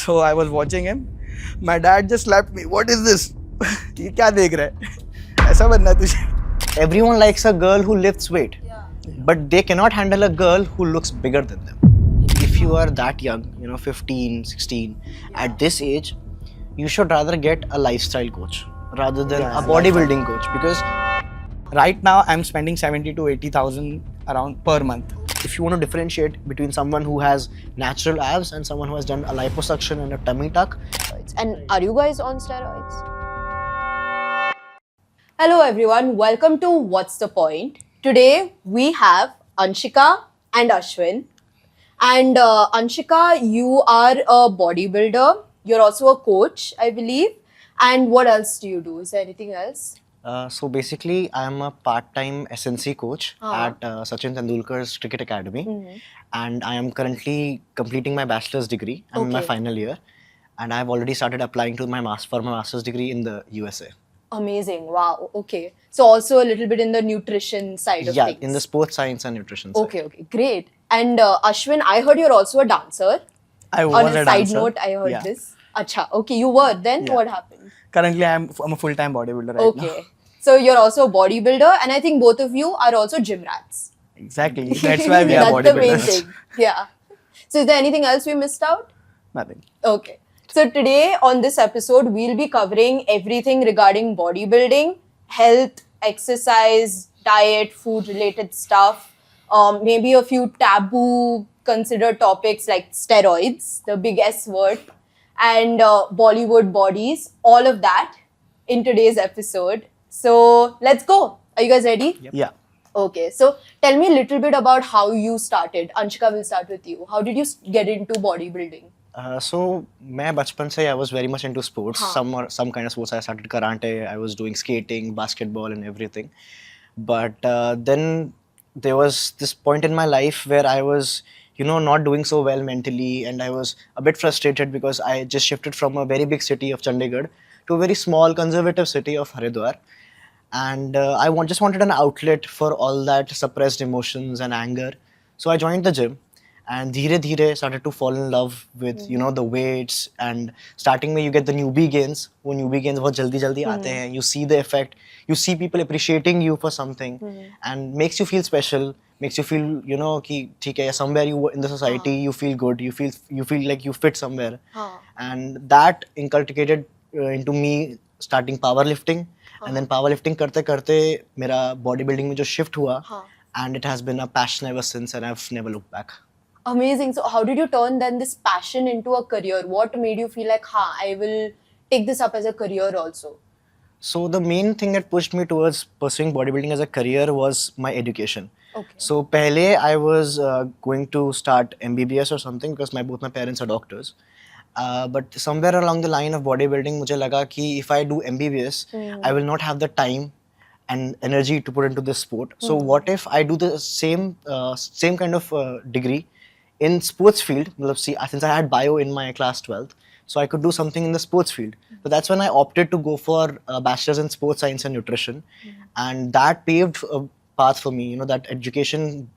So I was watching him. My dad just slapped me. What is this? ये क्या देख रहा है? ऐसा बनना है तुझे? Everyone likes a girl who lifts weight, but they cannot handle a girl who looks bigger than them. If you are that young, 15, 16, at this age, you should rather get a lifestyle coach rather than a bodybuilding coach, because Right now I'm spending 70 to 80,000 around per month. if you want to differentiate between someone who has natural abs and someone who has done a liposuction and a tummy tuck. And are you guys on steroids? Hello everyone, welcome to What's the Point? Today we have Anshika and Ashwin. And Anshika, you are a bodybuilder. You're also a coach, I believe. And what else do you do? Is there anything else? So basically, I am a part-time SNC coach at Sachin Tendulkar's Cricket Academy, and I am currently completing my bachelor's degree. I'm in my Okay. final year, and I've already started applying to for my master's degree in the USA. Amazing. Wow. Okay. So also a little bit in the nutrition side of Yeah, things. in the sports science and nutrition side. Okay, Great. And Ashwin, I heard you're also a dancer. I was On a a side dancer. note, I heard Yeah. this. Acha, okay, you were. Then Yeah. what happened? Currently I'm a full-time bodybuilder right now. Okay. So you're also a bodybuilder, and I think both of you are also gym rats. Exactly. That's why we are That's the main bodybuilders. thing. Yeah. So is there anything else we missed out? Nothing. Okay. So today on this episode, we'll be covering everything regarding bodybuilding, health, exercise, diet, food related stuff, maybe a few taboo considered topics like steroids, the big S word, and Bollywood bodies, all of that in today's episode. So let's go. Are you guys ready? Yeah. Okay, so tell me a little bit about how you started. Anshika, will start with you. How did you get into bodybuilding? So, मैं बचपन से I was very much into sports. हाँ. Some kind of sports. I started karate. I was doing skating, basketball, and everything. But then there was this point in my life where I was, not doing so well mentally, and I was a bit frustrated because I just shifted from a very big city of Chandigarh to a very small conservative city of Haridwar. And just wanted an outlet for all that suppressed emotions and anger. So I joined the gym, and धीरे धीरे started to fall in love with the weights. And starting में you get the newbie gains. वो newbie gains बहुत जल्दी जल्दी आते हैं. You see the effect. You see people appreciating you for something, and makes you feel special. Makes you feel कि ठीक है, somewhere you in the society you feel good. You feel like you fit somewhere. And that inculcated into me starting powerlifting. And then powerlifting करते करते मेरा bodybuilding में जो shift हुआ, and it has been a passion ever since, and I've never looked back. Amazing. So how did you turn then this passion into a career? What made you feel like, I will take this up as a career also? So the main thing that pushed me towards pursuing bodybuilding as a career was my education. Okay. So pehle I was going to start MBBS or something because both my parents are doctors. But somewhere along the line of bodybuilding, मुझे लगा कि if I do MBBS, I will not have the time and energy to put into this sport. So what if I do the same kind of degree in sports field? मतलब see, since I had bio in my class 12th, so I could do something in the sports field. So that's when I opted to go for a bachelor's in sports science and nutrition, and that paved a path for me. That education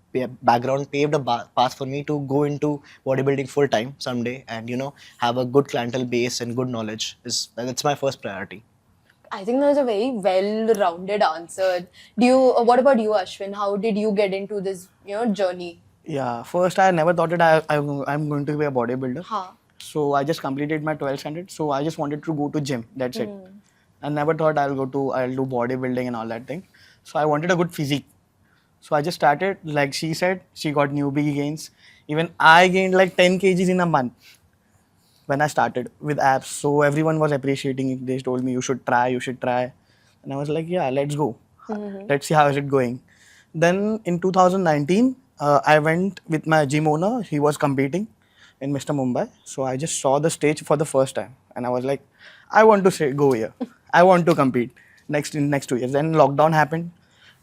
background paved a path for me to go into bodybuilding full time someday, and have a good clientele base and good knowledge. That's my first priority. I think that was a very well-rounded answer. What about you, Ashwin? How did you get into this, journey? Yeah. First I never thought that I'm going to be a bodybuilder. Huh. So I just completed my 12th standard. So I just wanted to go to gym. That's it. I never thought I'll do bodybuilding and all that thing. So I wanted a good physique. So I just started, like she said, she got newbie gains. Even I gained like 10 kgs in a month when I started with abs. So everyone was appreciating it. They told me you should try. And I was like, yeah, let's go. Let's see how is it going. Then in 2019, I went with my gym owner. He was competing in Mr. Mumbai. So I just saw the stage for the first time. And I was like, I want to go here. I want to compete in next 2 years. Then lockdown happened.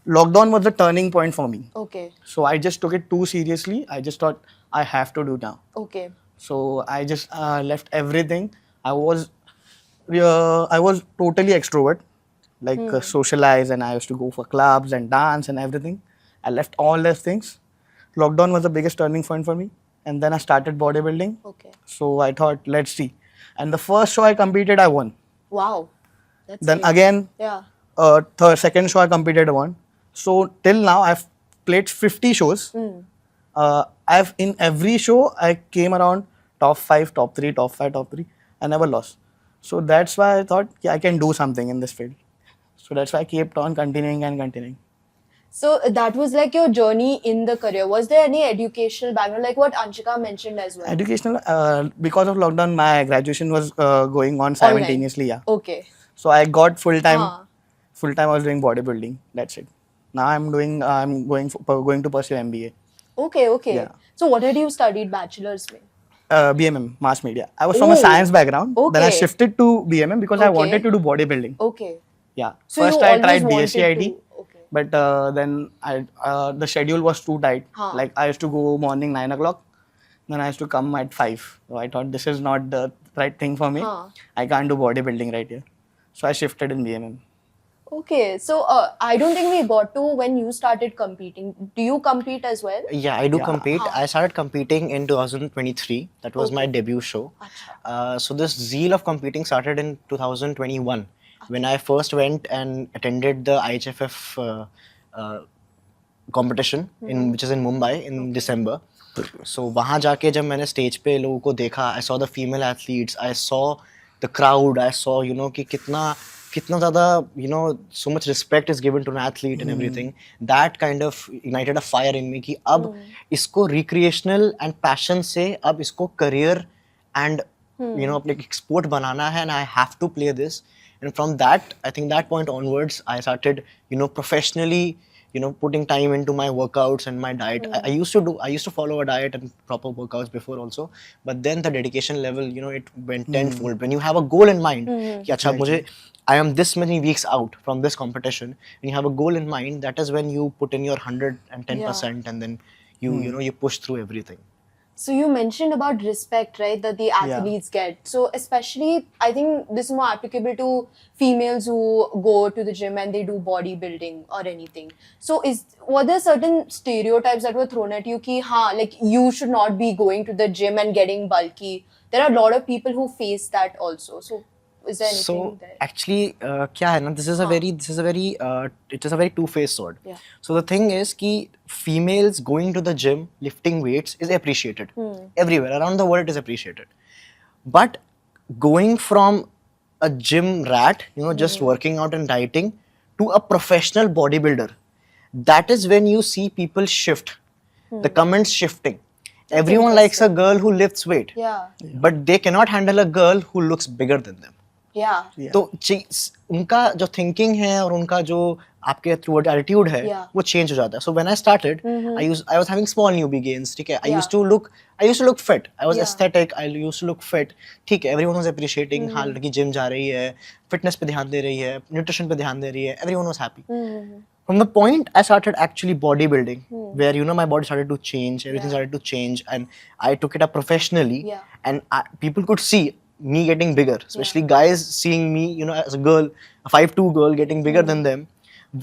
Lockdown was the turning point for me. Okay. So I just took it too seriously. I just thought I have to do now. Okay. So I just left everything. I was totally extrovert, like socialize, and I used to go for clubs and dance and everything. I left all those things. Lockdown was the biggest turning point for me. and then I started bodybuilding. Okay. So I thought, let's see. And the first show I competed, I won. Wow. That's Then great. again, Yeah. second show I competed, I won. So till now, I've played 50 shows. I've in every show I came around top 5, top 3, top 5, top 3. I never lost. So that's why I thought, yeah, I can do something in this field. So that's why I kept on continuing and continuing. So that was like your journey in the career. Was there any educational background, like what Anshika mentioned as well? Educational, because of lockdown, my graduation was going on simultaneously. Yeah. Okay. So I got full time. Huh. Full time I was doing bodybuilding. That's it. Now I'm doing. I'm going to pursue MBA. Okay. Okay. Yeah. So what had you studied bachelor's में? BMM, mass media. I was from a Oh, science background. Then I okay. shifted to BMM because I Okay. wanted to do bodybuilding. Okay. Yeah. So First you I always tried wanted BSc IT, to- Okay. but then the schedule was too tight. Huh. Like I used to go morning 9 o'clock, then I used to come at 5. So I thought this is not the right thing for me. Huh. I can't do bodybuilding right here. So I shifted in BMM. Okay. So I don't think we got to when you started competing. Do you compete as well? Yeah, I do Yeah. compete. I started competing in 2023. That was my debut show. Acha. So this zeal of competing started in 2021 when I first went and attended the IHFF competition in which is in Mumbai in December. So वहाँ जाके जब मैंने stage पे लोगों को देखा, I saw the female athletes, I saw the crowd, I saw कि कितना ज़्यादा so much respect is given to an athlete and everything. That kind of ignited a fire in me कि अब इसको recreational and passion से अब इसको career and अपने एक sport बनाना है, and I have to play this. And from that, I think that point onwards, I started professionally putting time into my workouts and my diet. I used to follow a diet and proper workouts before also, but then the dedication level, it went tenfold. When you have a goal in mind, कि अच्छा मुझे I am this many weeks out from this competition, and you have a goal in mind, that is when you put in your 110% and then you push through everything. So you mentioned about respect, right, that the athletes get. So especially, I think this is more applicable to females who go to the gym and they do bodybuilding or anything. So were there certain stereotypes that were thrown at you ki, like you should not be going to the gym and getting bulky? There are a lot of people who face that also. So is there anything So there? actually, क्या है ना? This is a very it is a very two-faced sword. Yeah. So the thing is कि females going to the gym, lifting weights is appreciated everywhere around the world. It is appreciated, but going from a gym rat, just working out and dieting, to a professional bodybuilder, that is when you see people shift. The comments shifting. Everyone likes a girl who lifts weight, Yeah. but they cannot handle a girl who looks bigger than them. Yeah. Yeah. तो उनका जो thinking है और उनका जो आपके थ्रूवर्ड attitude है वो चेंज हो जाता है. So when I started I was having small newbie gains. ठीक है, I used to look fit, I was aesthetic, I used to look fit. ठीक है, एवरीवन वाज अप्रिशिएटिंग, हाँ लड़की जिम जा रही है, फिटनेस पे ध्यान दे रही है, न्यूट्रिशन पे ध्यान दे रही है, everyone was happy. From the point I started actually bodybuilding, where my body started to change, everything started to change, and I took it up professionally, and people could see me getting bigger, especially guys seeing me, as a girl, a 5'2" girl getting bigger than them.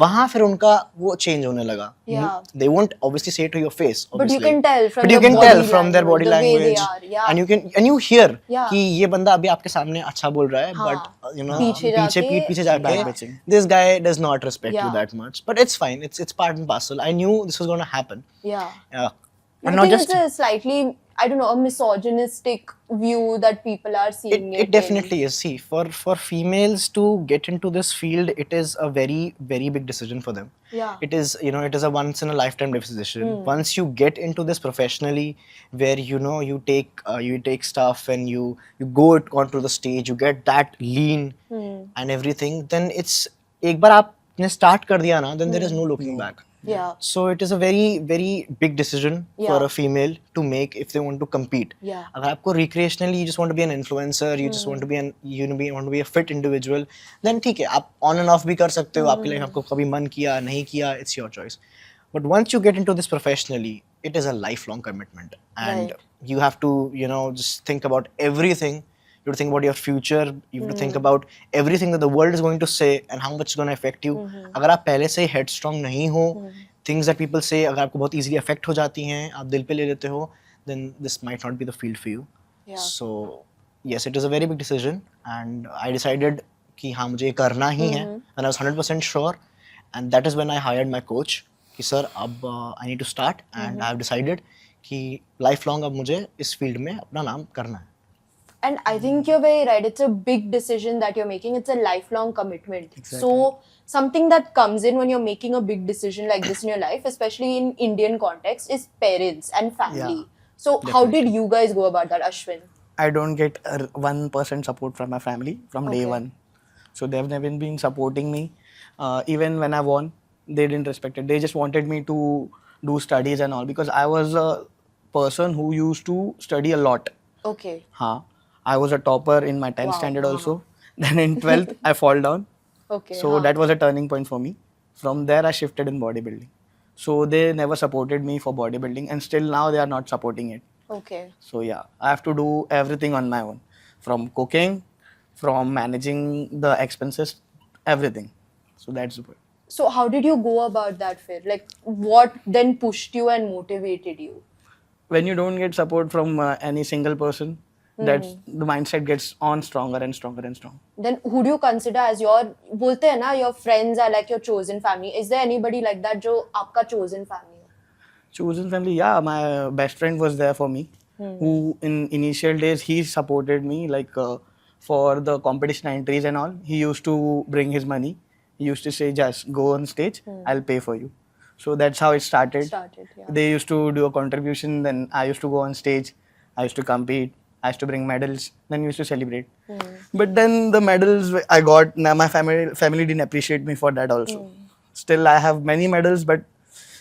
वहाँ फिर उनका वो change होने लगा. Yeah. They won't obviously say it to your face, But you obviously. can tell from But you their can body tell from their body language, the way language, they are, yeah. and you hear Yeah. कि ये बंदा अभी आपके सामने अच्छा बोल रहा है, हाँ. but पीछे जाके- पीठ पीछे जाके Backbitching. this guy does not respect you Yeah. that much. But it's fine. It's part and parcel. I knew this was going to happen. Yeah. Yeah. I And not think just it's a slightly, I don't know, a misogynistic view that people are seeing. it definitely is. See, for females to get into this field, it is a very, very big decision for them. Yeah. It is, it is a once in a lifetime decision. Once you get into this professionally, where you take stuff and you go onto the stage, you get that lean and everything, then it's एक बार आपने start कर दिया ना, then there is no looking back. Yeah. So it is a very, very big decision for Yeah. a female to make if they want to compete. Yeah. अगर आपको recreationally you just want to be an influencer, you just want to be want to be a fit individual, then ठीक है, आप on and off भी कर सकते हो. आपके लिए आपको कभी मन किया नहीं किया, it's your choice. But once you get into this professionally, it is a lifelong commitment, and you have to just think about everything. You have to think about your future. You have to think about everything that the world is going to say and how much it's going to affect you. अगर आप पहले से headstrong नहीं हो, things that people say अगर आपको बहुत easily affect हो जाती हैं, आप दिल पे ले लेते हो, then this might not be the field for you. Yeah. So yes, it is a very big decision, and I decided कि हाँ मुझे ये करना ही है, and I was 100% sure, and that is when I hired my coach कि sir अब I need to start, and I have decided कि lifelong अब मुझे इस field में अपना नाम करना है. And I think you're very right. It's a big decision that you're making. It's a lifelong commitment. Exactly. So something that comes in when you're making a big decision like this in your life, especially in Indian context, is parents and family. Yeah, So how did you guys go about that, Ashwin? I don't get 1% support from my family from day Okay. one. So they've never been supporting me. Even when I won, they didn't respect it. They just wanted me to do studies and all because I was a person who used to study a lot. Okay. Haan. I was a topper in my 10th Wow. standard also. Then in 12th, I fall down. Okay. So that was a turning point for me. From there, I shifted in bodybuilding. So they never supported me for bodybuilding, and still now they are not supporting it. Okay. So yeah, I have to do everything on my own, from cooking, from managing the expenses, everything. So that's good. So how did you go about that, Fir? Like, what then pushed you and motivated you? When you don't get support from any single person, that's the mindset gets on stronger and stronger and stronger. Then who do you consider as your, बोलते हैं ना, your friends are like your chosen family. Is there anybody like that जो आपका chosen family है? Chosen family, yeah, my best friend was there for me, who in initial days he supported me like for the competition entries and all. He used to bring his money. He used to say, just go on stage, I'll pay for you. So that's how it started. Yeah. They used to do a contribution, then I used to go on stage, I used to compete, I used to bring medals, then we used to celebrate. But then the medals I got, now my family didn't appreciate me for that also. Still I have many medals, but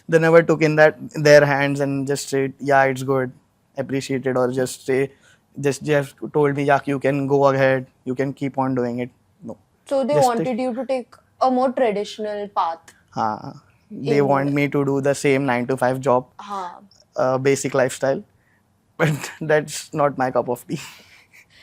they never took in their hands and just said, yeah, it's good, appreciate it, or just told me, yeah, you can go ahead, you can keep on doing it. No. So they Just wanted you to take a more traditional path. Haan. They want me to do the same 9 to 5 job, basic lifestyle, but that's not my cup of tea.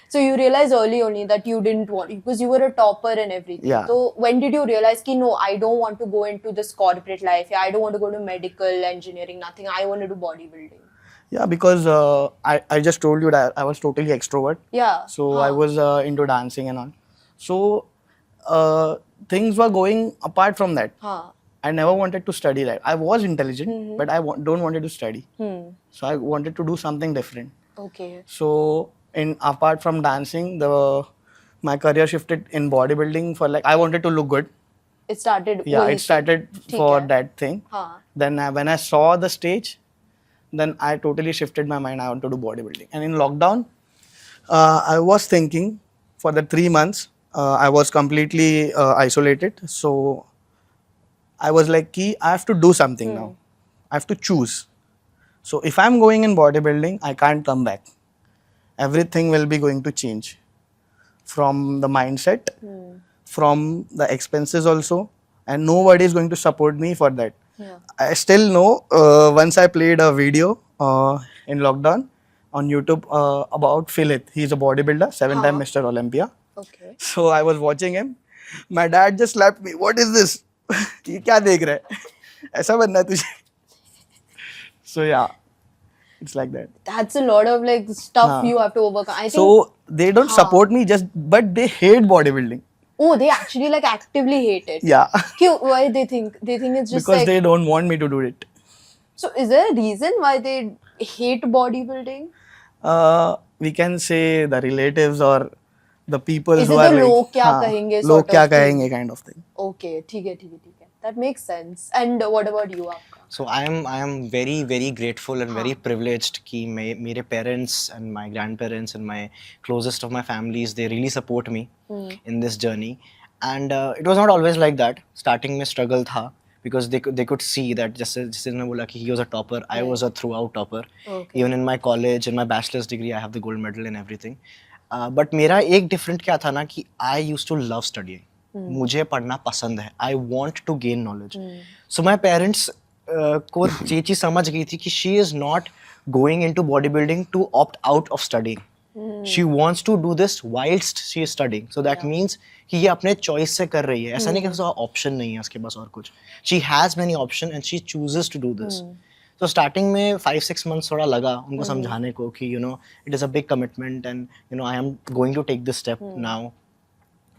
So you realized early only that you didn't want, because you were a topper and everything. Yeah. So when did you realize ki no, I don't want to go into this corporate life. I don't want to go to medical engineering, nothing. I want to do bodybuilding. Yeah, because I just told you that I was totally extrovert. Yeah. So I was into dancing and all. So things were going apart from that. I never wanted to study that. I was intelligent, but I don't wanted to study. So I wanted to do something different. Okay. So apart from dancing, my career shifted in bodybuilding for like I wanted to look good. It started. Yeah, वही it started ठीक for है. that thing. Then when I saw the stage, then I totally shifted my mind. I want to do bodybuilding. And in lockdown, I was thinking for the 3 months, I was completely isolated. So I was like, I have to do something now. I have to choose. So if I'm going in bodybuilding, I can't come back. Everything will be going to change. From the mindset, from the expenses also. And nobody is going to support me for that. Yeah. I still know, once I played a video in lockdown on YouTube about Philith. He's a bodybuilder, 7-time Mr. Olympia. Okay. So I was watching him. My dad just slapped me. What is this? ये क्या देख रहा है? ऐसा बनना है तुझे? So yeah, it's like that. That's a lot of like stuff you have to overcome. I think. So they don't support me but they hate bodybuilding. Oh, they actually like actively hate it. Yeah. Kyun? Why they think? They think it's just Because like. they don't want me to do it. So is there a reason why they hate bodybuilding? We can say the relatives or the people Is who it are the like, log kya हाँ, kahenge लोग sort क्या of thing? कहेंगे kind of thing. Okay, ठीक है. That makes sense. And what about you, आपका? So I am very very grateful and very privileged कि मेरे parents and my grandparents and my closest of my families, they really support me in this journey. And it was not always like that. Starting में struggle था because they could see that जैसे ने बोला कि he was a topper, I was a throughout topper. Okay. Even in my college, in my bachelor's degree, I have the gold medal and everything. But मेरा एक different क्या था ना कि I used to love studying. मुझे पढ़ना पसंद है. I want to gain knowledge. So my parents को ये चीज़ समझ गई थी कि she is not going into bodybuilding to opt out of studying. She wants to do this whilst she is studying. So that means कि ये अपने choice से कर रही है. ऐसा नहीं कि उसका option नहीं है उसके पास और कुछ. She has many options and she chooses to do this. So starting में 5-6 months थोड़ा लगा उनको समझाने को कि it is a big commitment and I am going to take this step now.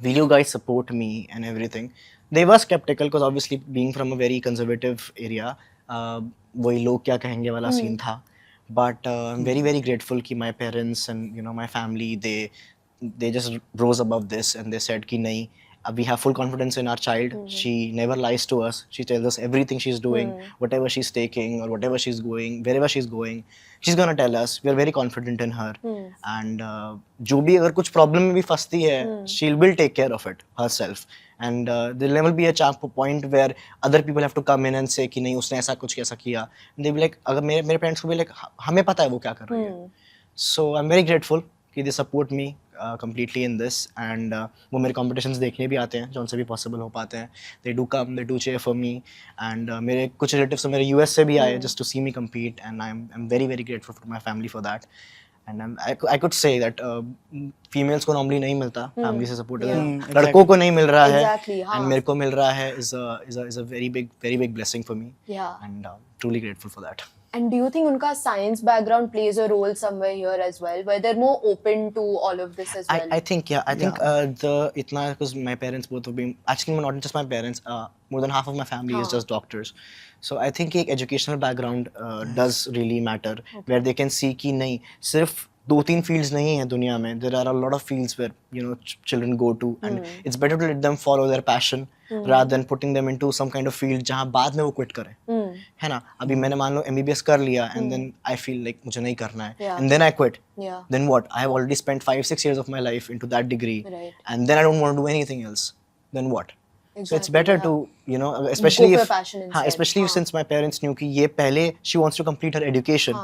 Will you guys support me and everything? They were skeptical because obviously being from a very conservative area, वही लोग क्या कहेंगे वाला scene था. But I'm very very grateful कि my parents and my family they just rose above this and they said कि नहीं, we have full confidence in our child. She never lies to us. She tells us everything she's doing, whatever she's taking or whatever she's going, wherever she's going, she's gonna tell us. We are very confident in her. And जो भी अगर कुछ problem में भी फंसती है, she will take care of it herself. And there will never be a point where other people have to come in and say कि नहीं उसने ऐसा कुछ कैसा किया. And they be like अगर मेरे parents को भी like हमें पता है वो क्या कर रही है. So I'm very grateful कि they support me completely in this and वो मेरे competitions देखने भी आते हैं जो उनसे भी possible हो पाते हैं. They do come, they do cheer for me and मेरे कुछ relatives तो मेरे US से भी आए just to see me compete and I'm very very grateful for my family for that. And I could say that females को normally नहीं मिलता family से support. लड़कों को नहीं मिल रहा है and मेरे को मिल रहा है is a very big blessing for me. And truly grateful for that. And do you think unka science background plays a role somewhere here as well, where they're more open to all of this as well? I think the itna because my parents both have been actually not just my parents, more than half of my family is just doctors. So I think एक educational background does really matter, where they can see कि नहीं सिर्फ 2-3 fields नहीं है दुनिया में. There are a lot of fields where children go to and it's better to let them follow their passion rather than putting them into some kind of field जहाँ बाद में वो quit करें. है ना? अभी मैंने मान लो MBBS कर लिया and then I feel like मुझे नहीं करना है and then I quit. Then what? I have already spent 5-6 years of my life into that degree and then I don't want to do anything else. Then what? So it's better to especially if since my parents knew कि ये पहले she wants to complete her education.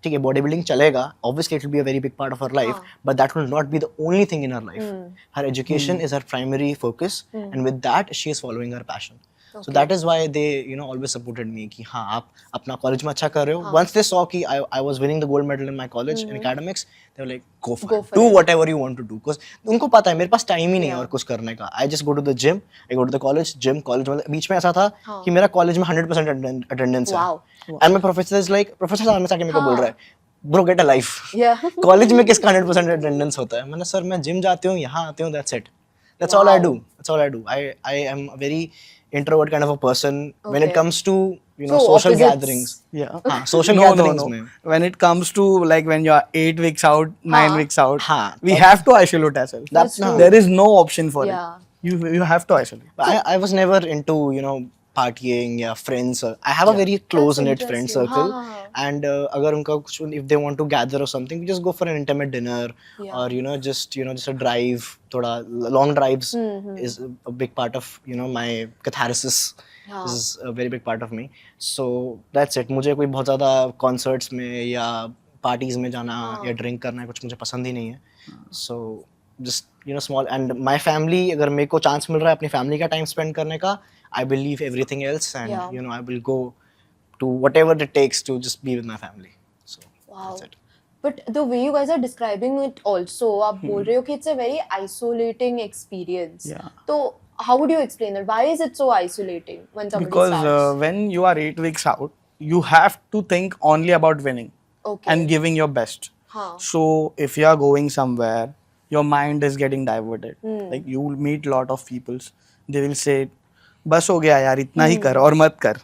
ठीक है body building चलेगा obviously it will be a very big part of her life but that will not be the only thing in her life. Her education is her primary focus and with that she is following her passion. So that is why they always supported me कि हाँ आप अपना college में अच्छा कर रहे हो. Once they saw कि I was winning the gold medal in my college in academics they were like go for it. Do whatever you want to do because उनको पता है मेरे पास टाइम ही नहीं है और कुछ करने का. I just go to the gym, I go to the college, gym, college में बीच में ऐसा था कि मेरा कॉलेज में 100% attendance है. And my professor is like professor सामने से आके मेरे को बोल रहा है bro get a life. College में किसका 100% attendance होता है. मैंने सर मैं जिम जाती हूँ यहाँ आती हूँ that's it. That's all I do. That's all I do. I am a very introvert kind of a person when it comes to So social opposites. gatherings. Social gatherings में. When it comes to like when you are 8 weeks out, 9 weeks out, हाँ. we have to isolate ourselves. That's true. There is no option for Yeah. it. You have to isolate. But I was never into partying या friends. I have a very close knit friend circle and अगर उनका कुछ if they want to gather or something we just go for an intimate dinner or just a drive. थोड़ा long drives is a big part of my catharsis. This is a very big part of me. So that's it. मुझे कोई बहुत ज़्यादा concerts में या parties में जाना या drink करना कुछ मुझे पसंद ही नहीं है. So just small and my family अगर मेरे को chance मिल रहा है अपनी family का time spend करने का I will leave everything else and I will go to whatever it takes to just be with my family. So that's it. But the way you guys are describing it also, आप बोल रहे हो कि it's a very isolating experience. Yeah. So how would you explain that? Why is it so isolating when somebody Because starts? when you are 8 weeks out, you have to think only about winning and giving your best. So if you are going somewhere, your mind is getting diverted. Like you will meet lot of peoples. They will say, बस हो गया यार इतना ही कर और मत कर.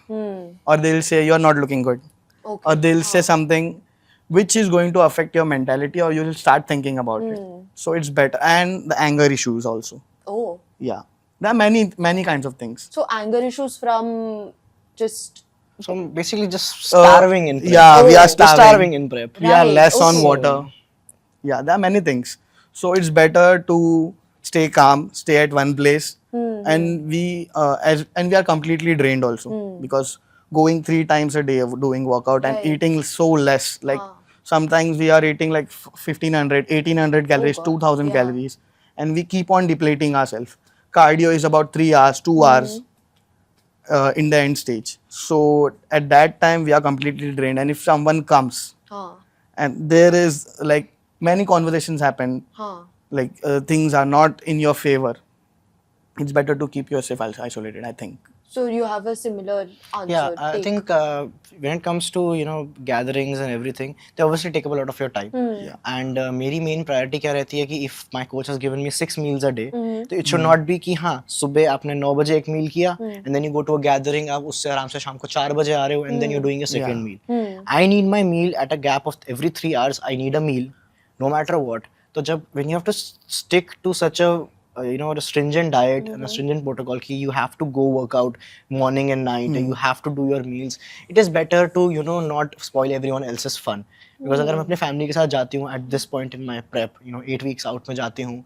Or they will say you are not looking good. Or they will say something which is going to affect your mentality or you will start thinking about it. So it's better. And the anger issues also. Oh. Yeah. There are many kinds of things. So anger issues from just So I'm basically just starving in prep. Yeah, we are Just starving in prep. We are Right, less on okay. water. Yeah, there are many things. So it's better to stay calm, stay at one place, and we are completely drained also because going 3 times a day of doing workout and eating so less. Like sometimes we are eating like 1500, 1800 calories, 2000 calories, and we keep on depleting ourselves. Cardio is about 3 hours, 2 hours. In the end stage. So at that time we are completely drained and if someone comes and there is like many conversations happen like things are not in your favor, it's better to keep yourself isolated I think. So you have a similar answer. Yeah, I take. think when it comes to gatherings and everything, they obviously take up a lot of your time. Yeah. And मेरी main priority क्या रहती है कि if my coach has given me 6 meals a day, तो it should not be कि हाँ सुबह आपने 9 बजे एक meal किया and then you go to a gathering, आप उससे आराम से शाम को 4 बजे आ रहे हो and then you're doing your second meal. I need my meal at a gap of every 3 hours. I need a meal, no matter what. तो जब when you have to stick to such a a stringent diet and a stringent protocol कि you have to go work out morning and night and you have to do your meals, it is better to not spoil everyone else's fun. Because अगर मैं अपने family के साथ जाती हूँ at this point in my prep 8 weeks out में जाती हूँ,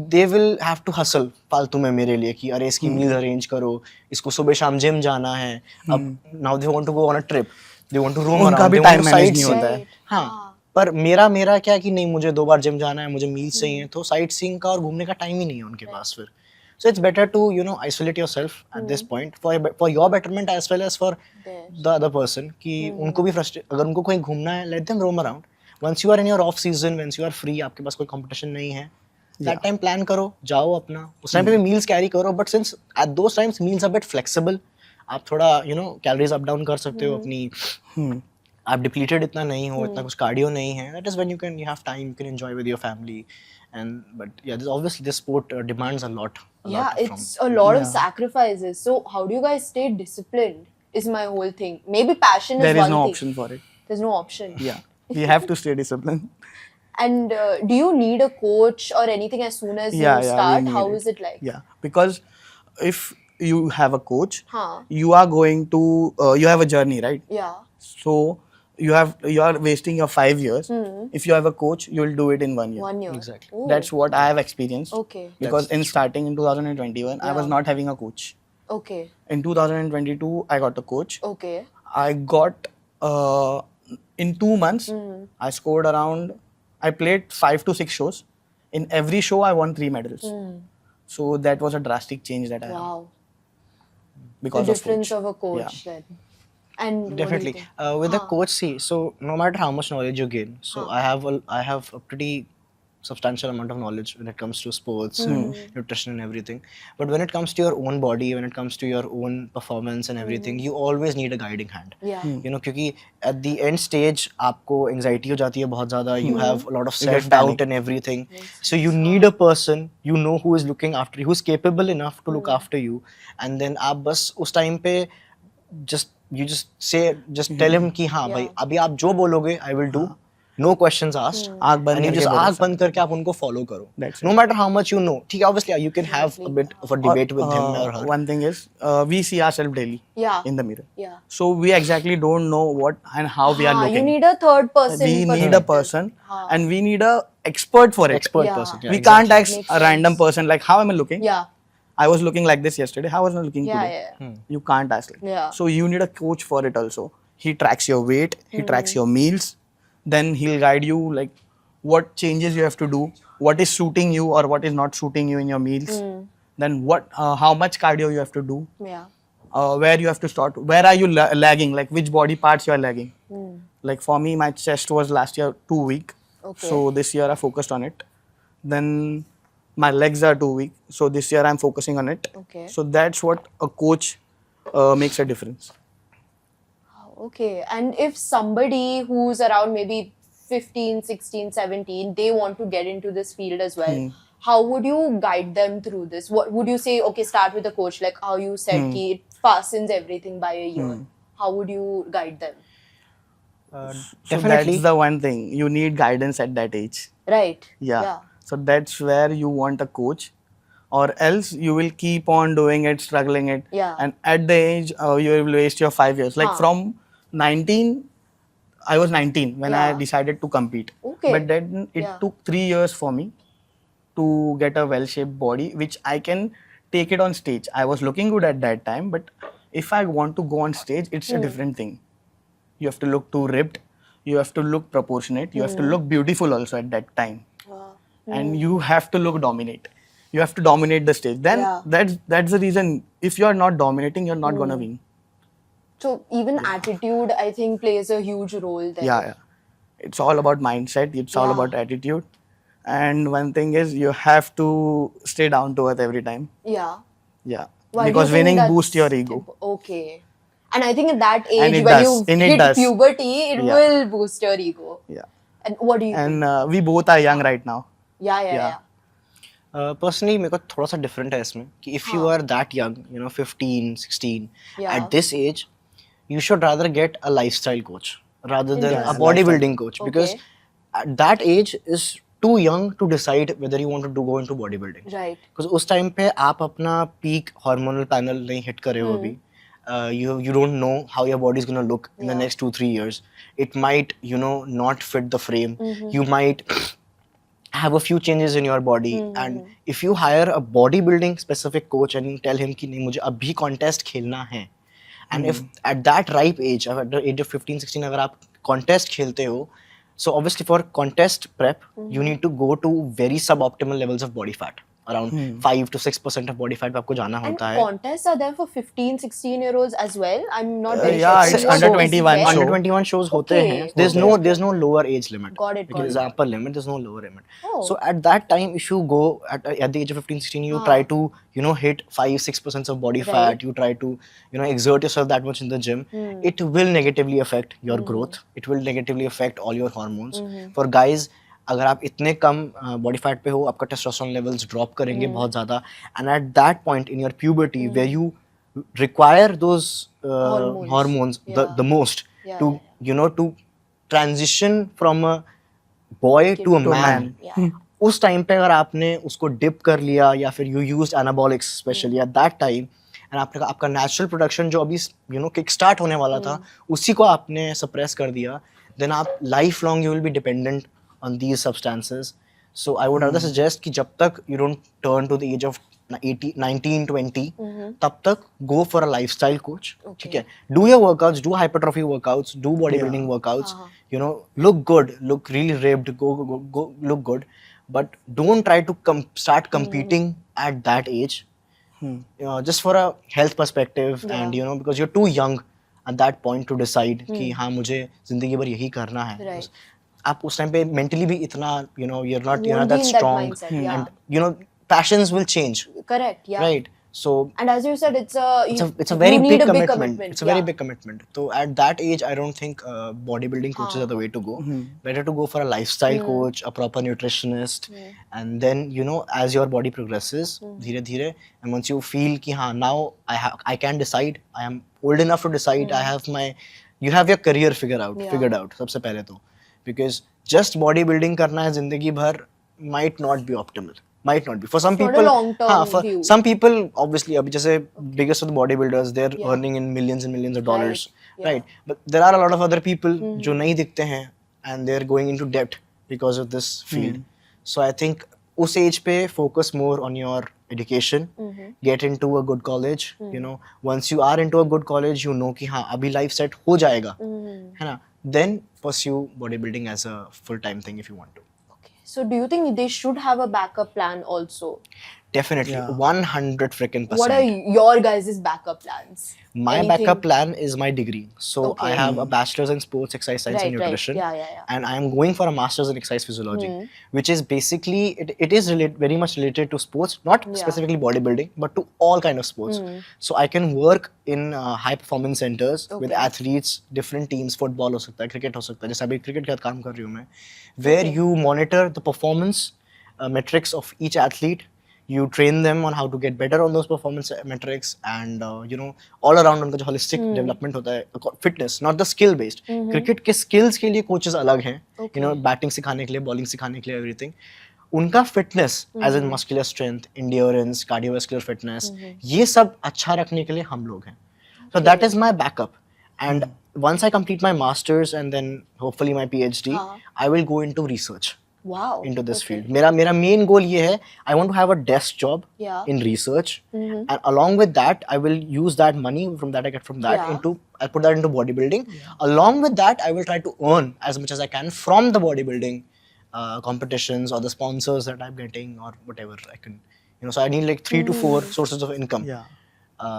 they will have to hustle फालतू में मेरे लिए कि अरे इसकी meals arrange करो, इसको सुबह शाम gym जाना है, अब now they want to go on a trip, they want to roam उनका around, भी they want time to manage नहीं sightsee. होता है। हाँ पर मेरा क्या है कि नहीं मुझे 2 बार जिम जाना है, मुझे मील्स चाहिए, तो साइट सीइंग का और घूमने का टाइम ही नहीं है उनके पास फिर. So it's better to isolate yourself at this point for your betterment as well as for the other person कि उनको भी अगर उनको कहीं घूमना है, let them roam around. Once you are in your off season, once you are free, आपके पास कोई कंपटीशन नहीं है, दैट टाइम प्लान करो, जाओ अपना. उस टाइम पे भी मील्स कैरी करो, but since at those times meals are bit flexible, आप थोड़ा कैलोरीज अप डाउन कर सकते हो अपनी, आप डिप्लीटेड इतना नहीं हो, इतना कुछ कार्डियो नहीं है. That is when you have time, you can enjoy with your family. And but yeah, this sport demands a lot. It's a lot of sacrifices. So how do you guys stay disciplined? Is my whole thing. Maybe passion is one thing. There is no option for it. There's no option. Yeah, we have to stay disciplined. And do you need a coach or anything as soon as you start? we need How is it like? Yeah, because if you have a coach, Huh. you are going to you have a journey, right? Yeah. So you are wasting your 5 years. If you have a coach, you'll do it in 1 year. 1 year. Exactly. Ooh. That's what I have experienced. Okay. Because in starting in 2021, I was not having a coach. Okay. In 2022, I got a coach. Okay. I got in 2 months, I scored around. I played 5 to 6 shows. In every show, I won 3 medals. So that was a drastic change that I had Wow. because The of difference coach. of a coach Yeah. then. And what do you Definitely. think? With the coach, see, so no matter how much knowledge you gain, so I have a pretty substantial amount of knowledge when it comes to sports and nutrition and everything. But when it comes to your own body, when it comes to your own performance and everything, you always need a guiding hand. Yeah. क्योंकि at the end stage आपको anxiety हो जाती है बहुत ज़्यादा, you have a lot of You get self doubt panic. and everything. So you need a person who is looking after you, who is capable enough to look after you, and then आप बस उस time पे just tell him कि हाँ भाई अभी आप जो बोलोगे I will do. No questions asked. आँख बंद And you करके just बोलो आँख सब। बंद करके आप उनको follow करो. That's No matter how much you know. ठीक है, obviously you can have a bit of a debate with him or her. One thing is, we see ourselves daily Yeah. in the mirror. Yeah. So we exactly don't know what and how we are You looking. need a third person. We need a perspective. person and we need a expert for it. Expert Yeah. person. Yeah, We exactly. can't ask Makes a random person like how am I looking? Yeah. I was looking like this yesterday. How was I looking Yeah. today? Yeah. You can't ask. Like. Yeah. So you need a coach for it also. He tracks your weight. He tracks your meals. Then he'll guide you like what changes you have to do, what is suiting you or what is not suiting you in your meals. Then how much cardio you have to do. Yeah. Where you have to start, where are you lagging, like which body parts you are lagging. Like for me, my chest was last year too weak, Okay. so this year I focused on it. Then my legs are too weak, so this year I'm focusing on it. Okay. So that's what a coach makes a difference. Okay. And if somebody who's around maybe 15, 16, 17, they want to get into this field as well, how would you guide them through this? What would you say, okay, start with a coach, like how you said ki it fastens everything by a year. How would you guide them? So Definitely. that's the one thing, you need guidance at that age. Right. Yeah. So that's where you want a coach, or else you will keep on doing it, struggling it. Yeah. And at the age, you will waste your 5 years. Like from 19, I was 19 when I Yeah. decided to compete. Okay. But then it Yeah. took 3 years for me to get a well-shaped body, which I can take it on stage. I was looking good at that time, but if I want to go on stage, it's a different thing. You have to look too ripped. You have to look proportionate. You have to look beautiful also at that time. Wow. And you have to look dominate. You have to dominate the stage. Then Yeah. that's the reason. If you are not dominating, you're not gonna win. So even attitude, I think, plays a huge role there. Yeah. It's all about mindset. It's all Yeah. about attitude. And one thing is you have to stay down to earth every time. Yeah. Yeah. Why do you because think winning that's boosts your ego. Okay. And I think at that And age, it when does. you And it hit does. puberty, it Yeah. will boost your ego. Yeah. And what do you And think? we both are young right now. Yeah. yeah. Personally मेरे को थोड़ा सा different है इसमें कि if you हाँ. Are that young 15 16 Yeah. at this age you should rather get a lifestyle coach rather than a Interesting. bodybuilding coach because Okay. at that age is too young to decide whether you want to go into bodybuilding. Right. Because उस time पे आप अपना peak hormonal panel नहीं hit कर रहे हो अभी. You don't know how your body is going to look in the Yeah. next 2-3 years. It might not fit the frame. You might have a few changes in your body, and if you hire a bodybuilding specific coach and you tell him कि नहीं मुझे अभी contest खेलना है, and if at that ripe age, at the age of 15-16 अगर आप contest खेलते हो, so obviously for contest prep you need to go to very suboptimal levels of body fat, around 5 to 6% of body fat पे आपको जाना And होता है. contests are there for 15-16-year-olds as well. I'm not very yeah, sure. it's Any of under those 21 there? show. Under 21 shows होते Okay, हैं. There's no lower age limit. Got it, got There's it. upper limit. There's no lower limit. Oh. So at that time, if you go at the age of 15-16, you try to hit 5-6% of body Right. fat. You try to exert yourself that much in the gym. It will negatively affect your growth. It will negatively affect all your hormones. For guys, अगर आप इतने कम body fat पे हो आपका testosterone levels drop करेंगे बहुत ज़्यादा and at that point in your puberty where you require those hormones the most to to transition from a boy to a man. उस टाइम पे अगर आपने उसको डिप कर लिया या फिर you used anabolics specially at that time and आपने आपका नेचुरल प्रोडक्शन जो अभी किक स्टार्ट होने वाला था उसी को आपने सप्रेस कर दिया, देन आप life long you will be dependent on these substances. So I would rather suggest कि जब तक you don't turn to the age of 19-20 तब तक go for a lifestyle coach. ठीक है, do your workouts, do hypertrophy workouts, do bodybuilding workouts, look good, look really ripped, go look good, but don't try to start competing at that age. Just for a health perspective and because you're too young at that point to decide कि हाँ मुझे जिंदगी भर यही करना है. Right. आप उस टाइम पे mentally भी इतना you're not Won't be that in that strong mindset, yeah. and passions will change. Correct. Yeah. Right. So And as you said, it's a very you need big a big commitment. It's a very yeah. big commitment. So at that age, I don't think bodybuilding coaches are the way to go. Better to go for a lifestyle coach, a proper nutritionist, and then as your body progresses, धीरे धीरे, and once you feel कि हाँ now I can decide, I am old enough to decide, you have your career figured out सबसे पहले तो, because just bodybuilding करना है जिंदगी भर might not be optimal. Might not be for some Sort of people. long-term for view. some people, obviously, अभी जैसे biggest of the bodybuilders, they're earning in millions and millions of dollars, right? But there are a lot of other people जो नहीं दिखते हैं and they're going into debt because of this field. So I think उस age पे focus more on your education, get into a good college. Once you are into a good college, कि हाँ अभी life set हो जाएगा, है ना? Then pursue bodybuilding as a full-time thing if you want to. So do you think they should have a backup plan also? Definitely, Yeah. 100 freaking %. What are your guys' backup plans? My Anything? backup plan is my degree. So Okay. I have a bachelor's in sports exercise science and Right. nutrition. Yeah. And I am going for a master's in exercise physiology, which is basically, it is very much related to sports, not specifically bodybuilding, but to all kind of sports. So I can work in high performance centers with athletes, different teams, football हो सकता है, cricket हो सकता है, जैसे अभी cricket के साथ काम कर रही हूँ मैं, where you monitor the performance metrics of each athlete. You train them on how to get better on those performance metrics, and all around उनका जो holistic development होता है, fitness, not the skill based. Cricket के skills के लिए coaches अलग हैं, batting सिखाने के लिए, bowling सिखाने के लिए, everything. उनका fitness, as in muscular strength, endurance, cardiovascular fitness, ये सब अच्छा रखने के लिए हम लोग हैं. So that is my backup. And once I complete my masters and then hopefully my PhD, I will go into research. Wow. Into this field. मेरा main goal ये है, I want to have a desk job in research, and along with that, I will use that money from that I get from that I'll put that into bodybuilding. Along with that, I will try to earn as much as I can from the bodybuilding competitions or the sponsors that I'm getting or whatever I can. So I need like 3 to 4 sources of income. Yeah.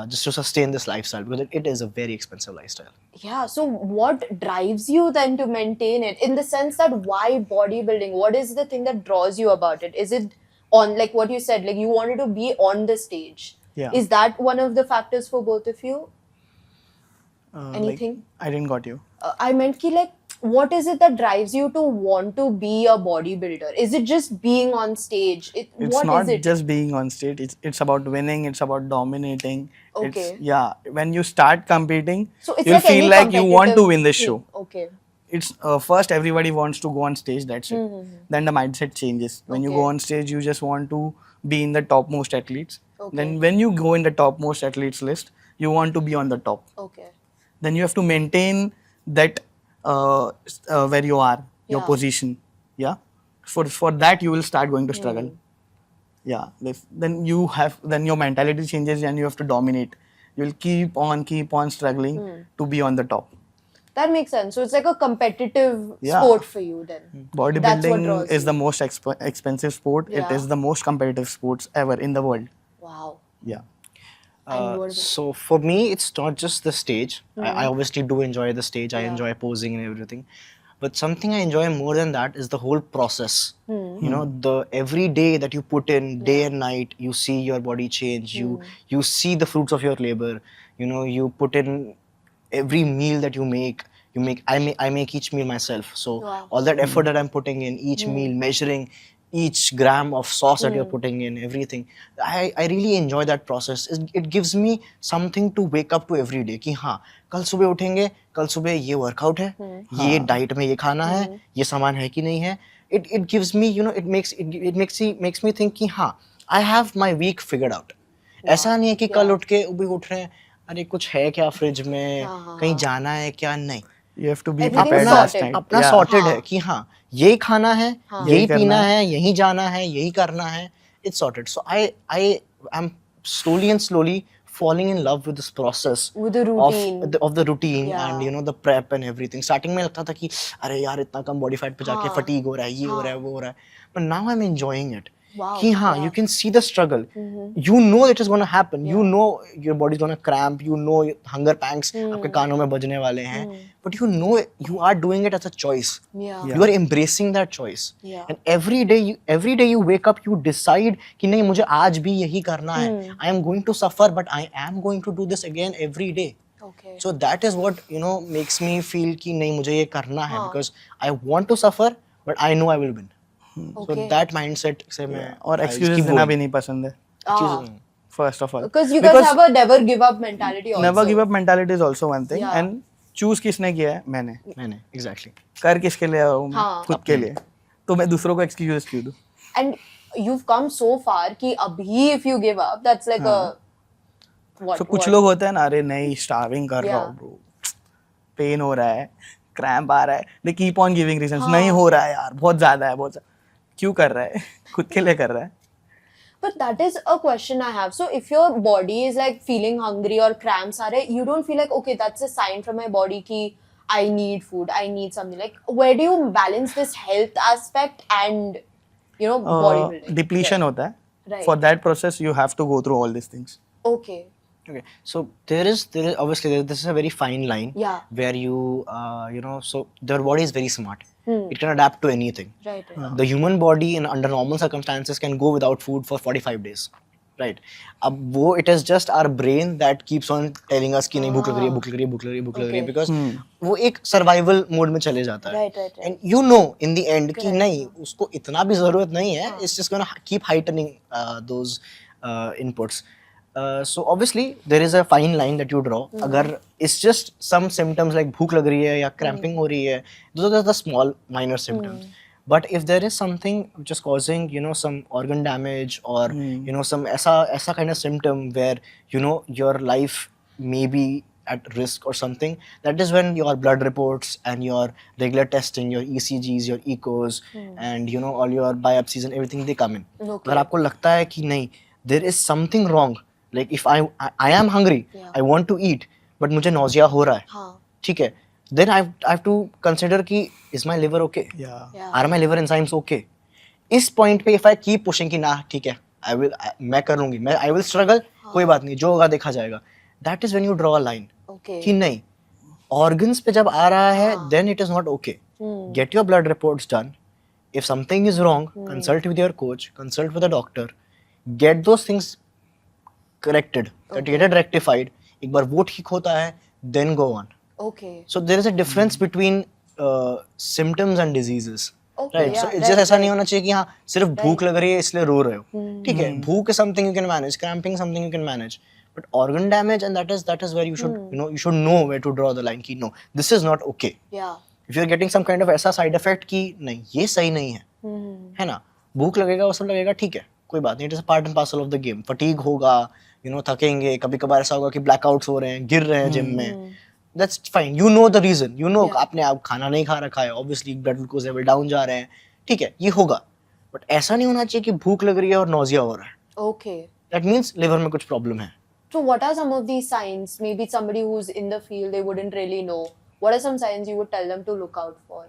Just to sustain this lifestyle, because it is a very expensive lifestyle. Yeah, so what drives you then to maintain it? In the sense that why bodybuilding? What is the thing that draws you about it? Is it on, like what you said, like you wanted to be on the stage? Yeah. Is that one of the factors for both of you? Like, Anything? I didn't got you. I meant ki like, what is it that drives you to want to be a bodybuilder? Is it just being on stage? It's What not is it? just being on stage. It's about winning. It's about dominating. Okay. Yeah. When you start competing, So it's you'll like feel any like you want to competitive win this thing. show. Okay. It's first everybody wants to go on stage. That's it. Then the mindset changes. When you go Okay. on stage, you just want to be in the topmost athletes. Okay. Then when you go in the topmost athletes list, you want to be on the top. Okay. Then you have to maintain that where you are, your Yeah. position. Yeah. For that you will start going to struggle. Yeah. Then your mentality changes and you have to dominate. You will keep on struggling to be on the top. That makes sense. So it's like a competitive Yeah. sport for you then. That's what Bodybuilding draws is you. the most expensive sport. It Yeah. is the most competitive sports ever in the world. Wow. Yeah. And what about- So for me, it's not just the stage. I obviously do enjoy the stage. I Yeah. enjoy posing and everything. But something I enjoy more than that is the whole process. You know, the every day that you put in, day and night, you see your body change. You see the fruits of your labor. You know, you put in every meal that you make. I make each meal myself. So Wow. all that effort that I'm putting in each meal, measuring each gram of sauce that you're putting in, everything. I really enjoy that process. It gives me something to wake up to every day कि हाँ कल सुबह उठेंगे, कल सुबह ये workout है, ये डाइट में ये खाना है, ये सामान है कि नहीं है. It gives me, you know, it makes me think कि हाँ I have my week figured out. ऐसा नहीं है कि कल उठ के भी उठ रहे हैं, अरे कुछ है क्या फ्रिज में, कहीं जाना है क्या, नहीं. You have to be Everything prepared sorted. last night. अपना Yeah. सॉर्टेड है कि हाँ यही खाना है, यही यही करना पीना है. है, यही जाना है, यही करना है. It's sorted. So I am slowly falling in love with this process With the routine. of the routine Yeah. and you know the prep and everything. Starting में लगता था कि अरे यार इतना कम body fat पे जाके हाँ. fatigue हो रहा है, ये हो रहा है, वो हो रहा है. But now I'm enjoying it. Wow, कि हाँ, yeah. you can see the struggle. You know it is going to happen. You know your body is going to cramp. You know hunger pangs आपके कानों में बजने वाले हैं. But you know you are doing it as a choice. Yeah. You are embracing that choice. Yeah. And every day you wake up, you decide कि नहीं मुझे आज भी यही करना है. I am going to suffer, but I am going to do this again every day. Okay. So that is what you know makes me feel कि नहीं मुझे ये करना है because I want to suffer, but I know I will win. So Okay. that mindset से मैं और I just excuses keep देना going. भी नहीं पसंद है. First of all. Because you guys have a never give up mentality also. never give up mentality is also one thing. Yeah. And choose किसने किया है? मैंने. मैंने exactly. कर किसके लिए आया हूँ मैं? हाँ. खुद के लिए. तो मैं दूसरों को excuses क्यों दूँ? And you've come so far कि अभी if you give up, that's like a what? So कुछ what? लोग होते हैं ना, अरे नहीं starving कर रहा Yeah. हूँ bro, pain हो रहा है, cramp आ रहा है, they keep on giving reasons, नहीं हो रहा है यार, बहुत ज़्यादा है, बहुत ज़्यादा. क्यों कर रहा है? खुद के लिए कर रहा है. But that is a question I have. So if your body is like feeling hungry or cramps are it, you don't feel like okay, that's a sign from my body ki I need food, I need something. Like where do you balance this health aspect and you know bodybuilding? Depletion होता है. Right. For that process, you have to go through all these things. Okay. Okay, so there is obviously this is a very fine line Yeah. where you you know so your body is very smart. It can adapt to anything. Right. Right. The human body in under normal circumstances can go without food for 45 days. Right. अब वो it is just our brain that keeps on telling us कि नहीं भूख लग रही है, भूख लग रही है, भूख लग रही है, भूख लग रही है, Okay. because वो एक survival mode में चले जाता है. Right, right, right. And you know in the end कि नहीं उसको इतना भी ज़रूरत नहीं है. It's just gonna keep heightening those inputs. So obviously there is a fine line that you draw. अगर it's just some symptoms like भूख लग रही है या cramping हो रही है, those are the small minor symptoms. But if there is something which is causing you know some organ damage or you know some ऐसा kind of symptom where you know your life may be at risk or something, that is when your blood reports and your regular testing, your ECGs, your echos and you know all your biopsies and everything they come in. Okay. अगर आपको लगता है कि नहीं there is something wrong, like if I am hungry, Yeah. I want to eat, but मुझे nausea हो रहा है, हाँ. ठीक है, then I have to consider कि is my liver okay? Yeah. Yeah. Are my liver enzymes okay? इस point पे if I keep pushing कि ना ठीक है, मैं कर लूँगी, I will struggle, कोई बात नहीं, जो होगा देखा जाएगा. That is when you draw a line. Okay. कि नहीं, organs पे जब आ रहा है, then it is not okay. Get your blood reports done. If something is wrong, consult with your coach, consult with a doctor. Get those things corrected, that you get it rectified, एक बार वो ठीक होता है, then go on. Okay. So there is a difference between symptoms and diseases. Okay, Right. So yeah, it's just right, ऐसा नहीं right. होना चाहिए कि हाँ सिर्फ भूख लग रही है इसलिए रो रहे हो. ठीक है, भूख is something you can manage, cramping something you can manage, but organ damage and that is where you should you should know where to draw the line कि no, this is not okay. Yeah. If you're getting some kind of ऐसा side effect कि नहीं ये सही नहीं है, है ना, भूख लगेगा वो सब लगेगा, ठीक है, कोई बात नहीं, it is a part and parcel of the game. Fatigue होगा, थकेंगे, कभी कभार ऐसा होगा कि blackouts हो रहे हैं, गिर रहे हैं जिम में, that's fine, you know the reason, आपने आप खाना नहीं खा रखा है, obviously blood glucose level down जा रहे हैं, ठीक है, ये होगा, but ऐसा नहीं होना चाहिए कि भूख लग रही है और nausea हो रहा है. Okay. That means liver में कुछ problem है. So what are some of these signs? Maybe somebody who's in the field, they wouldn't really know. What are some signs you would tell them to look out for?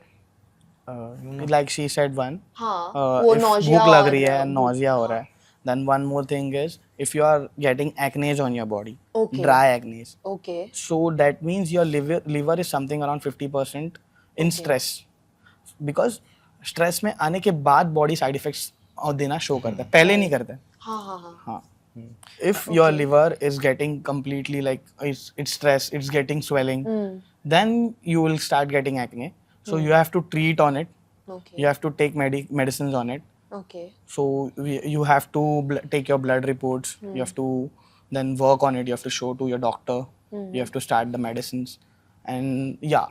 Like she said one, हाँ, वो if nausea भूख लग और, रही है, भूख, nausea हो रहा है, then one more thing is if you are getting acne on your body, Okay. dry acne, Okay. so that means your liver is something around 50% in stress, because stress में आने के बाद body side effects और देना show करता है, पहले नहीं करता है. हाँ हाँ हाँ. हाँ. If your liver is getting completely like it's stress, it's getting swelling, then you will start getting acne. So you have to treat on it. Okay. You have to take medicines on it. Okay. So you have to take your blood reports. You have to then work on it. You have to show to your doctor. You have to start the medicines. And yeah,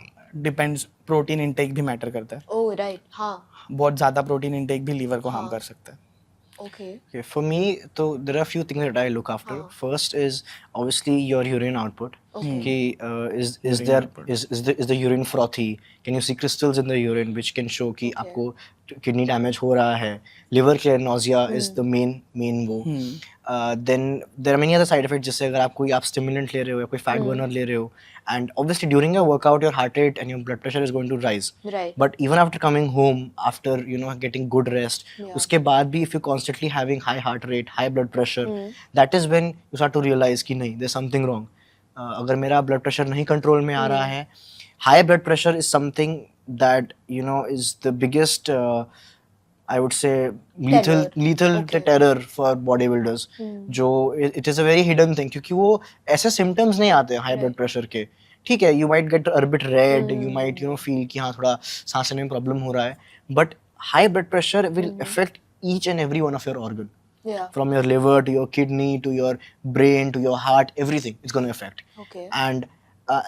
depends. Protein intake भी matter करता है. Oh right. हाँ. बहुत ज़्यादा protein intake भी liver को harm कर सकता है. Okay. Okay, for me, so there are a few things that I look after. First is obviously your urine output. Okay. Is the urine frothy? Can you see crystals in the urine which can show कि आपको kidney damage हो रहा है? Liver clear nausea is the main वो. Then there are many other side effects, जैसे अगर आप कोई stimulant ले रहे हो या कोई fat burner ले रहे हो, and obviously during your workout your heart rate and your blood pressure is going to rise. Right. But even after coming home, after getting good rest, उसके बाद भी if you're constantly having high heart rate, high blood pressure, that is when you start to realize कि नहीं, there's something wrong. अगर मेरा blood pressure नहीं control में आ रहा है, high blood pressure is something that is the biggest I would say lethal terror for bodybuilders. जो it is a very hidden thing, क्योंकि वो ऐसे symptoms नहीं आते high blood pressure के. ठीक है, you might get a bit red, you might feel कि हाँ थोड़ा सांस लेने में problem हो रहा है, but high blood pressure will affect each and every one of your organ. Yeah. From your liver to your kidney to your brain to your heart, everything it's going to affect. Okay. And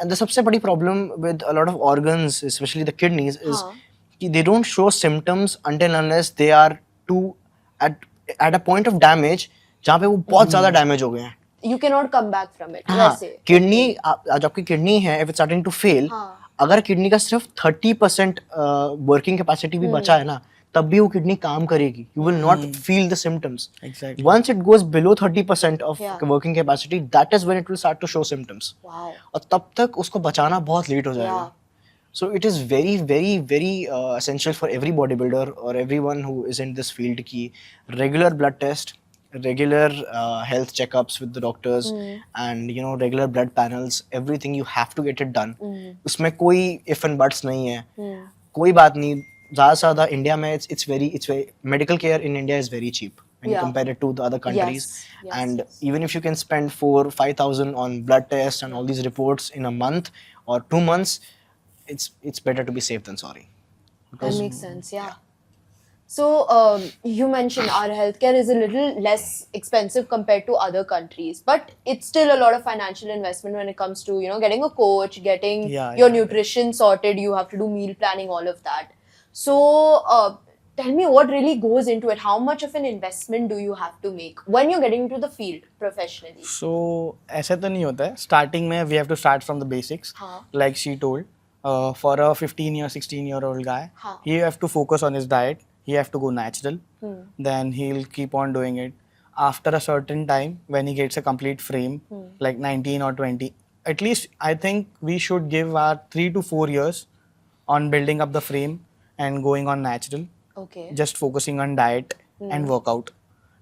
the सबसे बड़ी problem with a lot of organs, especially the kidneys, is कि they don't show symptoms until unless they are at a point of damage जहाँ पे वो बहुत ज़्यादा damage हो गए हैं. You cannot come back from it. हाँ, वैसे. किडनी आज आपकी किडनी है, if it's starting to fail, अगर किडनी का सिर्फ 30% वर्किंग कैपेसिटी भी बचा है ना, तब भी वो किडनी काम करेगी. You will not feel the symptoms. Exactly. Once it goes below 30% of working capacity, that is when it will start to show symptoms. Wow. और तब तक उसको बचाना बहुत लेट हो जाएगा. So it is very, very, very essential for every bodybuilder or everyone who is in this field कि regular blood test, regular health checkups with the doctors, and regular blood panels, everything you have to get it done. उसमें कोई if and buts नहीं है. कोई बात नहीं, ज़्यादा से ज़्यादा इंडिया में it's very medical care in India is very cheap when you compare it to the other countries. And even if you can spend 4,000-5,000 on blood tests and all these reports in a month or 2 months, it's better to be safe than sorry. That makes sense, yeah. So you mentioned our healthcare is a little less expensive compared to other countries, but it's still a lot of financial investment when it comes to getting a coach, getting your nutrition sorted. You have to do meal planning, all of that. So tell me what really goes into it. How much of an investment do you have to make when you're getting into the field professionally? So ऐसा तो नहीं होता है. Starting में we have to start from the basics. Like she told, for a 16-year-old guy, he have to focus on his diet. He have to go natural. Then he'll keep on doing it. After a certain time, when he gets a complete frame, like 19 or 20, at least I think we should give our 3 to 4 years on building up the frame and going on natural. Okay. Just focusing on diet and workout.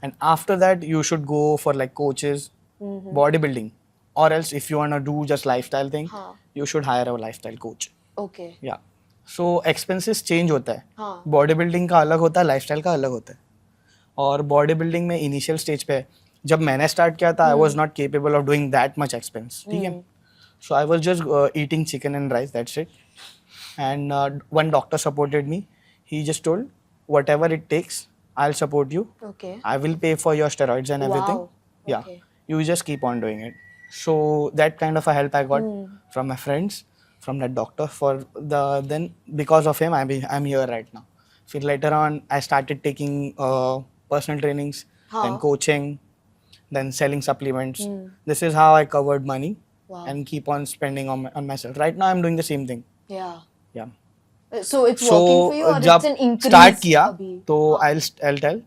And after that, you should go for like coaches, bodybuilding. Or else if you want to do just lifestyle thing, you should hire a lifestyle coach. Okay. Yeah. So expenses change होता है. Body building का अलग होता है, lifestyle का अलग होता है. और बॉडी बिल्डिंग में इनिशियल स्टेज पे जब मैंने स्टार्ट किया था I was not capable of doing that much expense, ठीक है. So I was just eating chicken and rice, that's it. And one doctor supported me. He just told, whatever it takes, I'll support you. Okay. I will pay for your steroids and everything. Wow. Yeah, Okay. you just keep on doing it. So that kind of a help I got from my friends, from that doctor. Then because of him, I'm here right now. So later on, I started taking personal trainings, then coaching, then selling supplements. This is how I covered money Wow. and keep on spending on myself. Right now, I'm doing the same thing. Yeah. Yeah. So it's working for you or जब it's an increase start किया अभी? तो I'll tell.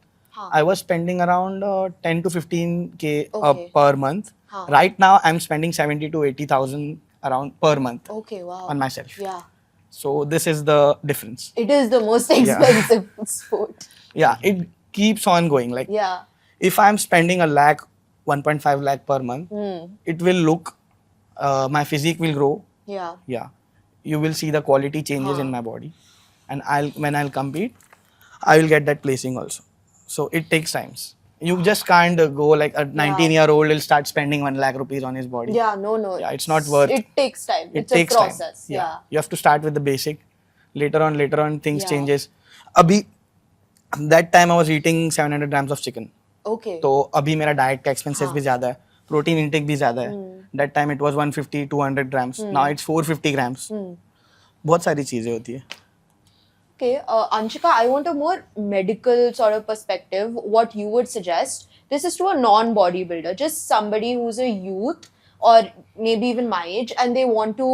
I was spending around 10 to 15K Okay. per month. Right now I'm spending 70 to 80,000 around per month Okay, wow. on myself. Yeah. So this is the difference. It is the most expensive sport. Yeah, it keeps on going. Like Yeah. if I'm spending a lakh, 1.5 lakh per month, it will look, my physique will grow. Yeah. Yeah, you will see the quality changes in my body, and when I'll compete, I will get that placing also. So it takes times. You just can't go like a 19-year-old will start spending 1 lakh rupees on his body. Yeah, no. Yeah, it's not worth. It takes time. It It's takes a process. time. Yeah. You have to start with the basic. Later on things Yeah. changes. Abhi, that time I was eating 700 grams of chicken. Okay. तो अभी मेरा diet का expenses भी ज़्यादा है, protein intake भी ज़्यादा है. That time it was 150 200 grams, now it's 450 grams. बहुत सारी चीज़ें होती है. Okay, Anshika, I want a more medical sort of perspective. What you would suggest? This is to a non-bodybuilder, just somebody who's a youth or maybe even my age, and they want to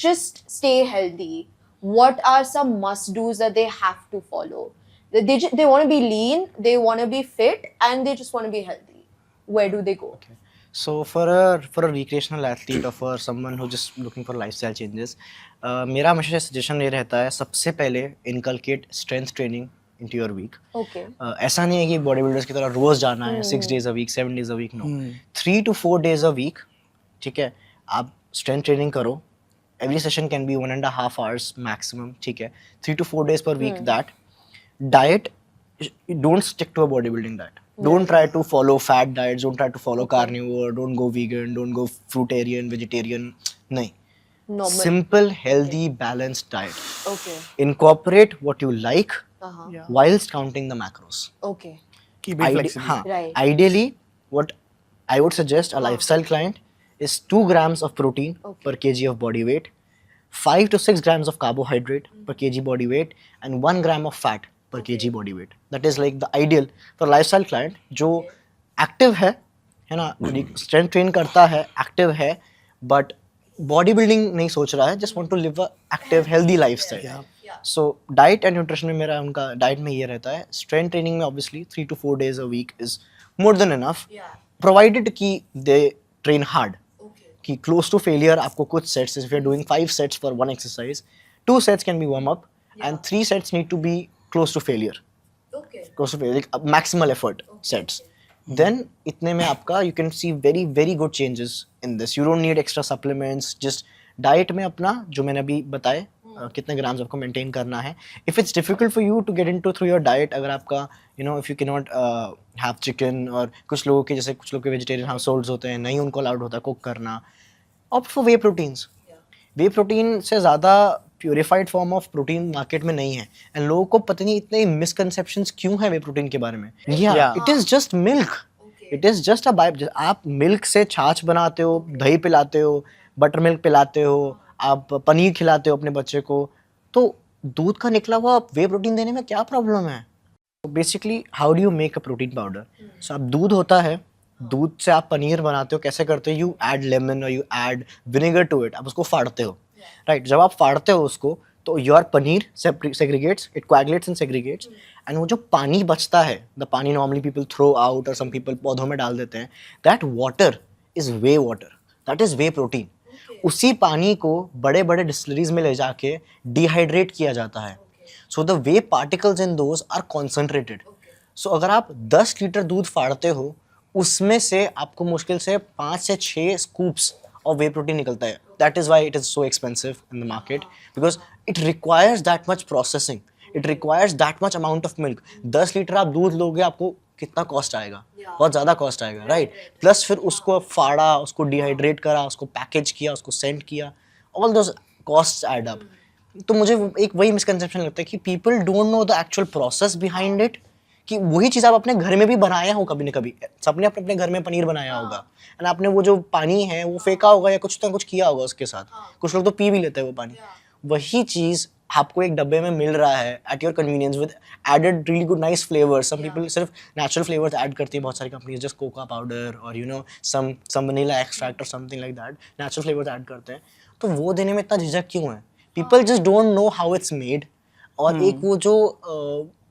just stay healthy. What are some must-dos that they have to follow? They want to be lean, they want to be fit, and they just want to be healthy. Where do they go? Okay. So for a recreational athlete or for someone who just looking for lifestyle changes, मेरा हमेशा suggestion ये रहता है, सबसे पहले inculcate strength training into your week. Okay. ऐसा नहीं है कि बॉडी बिल्डर्स की तरह रोज जाना है 6 days a week 7 days a week, no. 3 to 4 days a week, ठीक है, आप strength training करो. Every session can be 1.5 hours maximum, ठीक है. 3 to 4 days per week. That diet, don't stick to a bodybuilding diet. Don't try to follow fat diets, don't try to follow carnivore, don't go vegan, don't go fruitarian, vegetarian. नहीं. Normal. Simple, healthy, balanced diet. Okay. Incorporate what you like Uh-huh. whilst counting the macros. Okay. Keep it flexible. हाँ, Right. ideally, what I would suggest a lifestyle client is 2 grams of protein per kg of body weight, 5 to 6 grams of carbohydrate per kg body weight, and 1 gram of fat per kg body weight. That is like the ideal for lifestyle client जो active है ना, strength train करता है, active है, but body building नहीं सोच रहा है, just want to live a active healthy lifestyle. So diet and nutrition में मेरा उनका डाइट में ये रहता है. स्ट्रेंथ ट्रेनिंग में obviously 3 to 4 days a week is more than enough, provided कि they train hard. कि close to failure आपको कुछ sets, if you're doing 5 sets for one exercise, 2 sets can be warm up and 3 sets need to be close to failure. Close to failure, like maximal effort sets. Then इतने में आपका you can see very very good changes in this. You don't need extra supplements. Just diet में अपना जो मैंने अभी बताए कितने ग्राम्स आपको मेंटेन करना है. If it's difficult for you to get into through your diet, अगर आपका if you cannot have chicken, और कुछ लोगों के जैसे कुछ लोग के vegetarian households होते हैं, नहीं उनको allowed होता कुक करना, opt for whey proteins. Way protein से ज़्यादा purified form of protein market में नहीं है, एंड लोगों को पता नहीं इतने मिसकंसेप्शंस क्यों है वे प्रोटीन के बारे में. It is just milk, it is just a by. आप मिल्क से छाछ बनाते हो, दही पिलाते हो, बटर मिल्क पिलाते हो, आप पनीर खिलाते हो अपने बच्चे को, तो दूध का निकला हुआ वे प्रोटीन देने में क्या प्रॉब्लम है. Basically how do you make a protein powder. So आप दूध होता है, दूध से आप पनीर बनाते हो, कैसे करते हो, यू ऐड लेमन और you add vinegar to it, आप उसको फाड़ते हो, राइट. जब आप फाड़ते हो उसको तो your paneer segregates, it coagulates and segregates, and वो जो पानी बचता है, द पानी नॉर्मली पीपल थ्रो आउट और सम पीपल पौधों में डाल देते हैं, that water is way water, that is way protein. उसी पानी को बड़े बड़े डिस्टिलरीज में ले जाके डिहाइड्रेट किया जाता है. So the whey particles in those are concentrated. So अगर आप 10 लीटर दूध फाड़ते हो, उसमें से आपको मुश्किल से 5 से 6 स्कूप्स ऑफ वे प्रोटीन निकलता है. That is why it is so expensive in the market, because it requires that much processing, it requires that much amount of milk. 10 litre आप दूध लोगे, आपको कितना कॉस्ट आएगा, बहुत ज़्यादा कॉस्ट आएगा, राइट? प्लस फिर उसको फाड़ा, उसको डिहाइड्रेट करा, उसको पैकेज किया, उसको सेंड किया, all those cost add up. तो मुझे एक वही मिसकंसेप्शन लगता है कि people don't know the actual process behind it, कि वही चीज़ आप अपने घर में भी बनाया हो कभी ना कभी। सबने अपने अपने घर में पनीर बनाया होगा एंड आपने वो जो पानी है वो फेंका होगा या कुछ तो कुछ किया होगा उसके साथ, कुछ लोग तो पी भी लेते हैं वो पानी। वही चीज़ आपको एक डब्बे में मिल रहा है at your convenience with added really good nice flavours. Some people सिर्फ नेचुरल फ्लेवर्स ऐड करती हैं, बहुत सारी कंपनीज जस्ट कोका पाउडर और you know some vanilla extract और something like that, natural flavours add करते हैं। तो वो देने में इतना झिझक क्यों है? People just don't know how it's made. और एक वो जो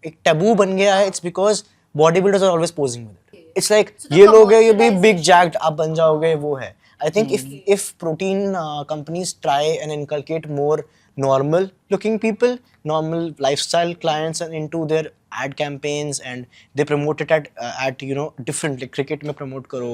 एक टैबू बन गया है, it's because body builders are always posing with it. It's like ये लोग है, ये भी बिग जैक्ड आप बन जाओगे, वो है। I think if protein companies try and inculcate more normal looking people, normal lifestyle clients and into their ad campaigns and they promote it at you know different, like cricket में promote करो,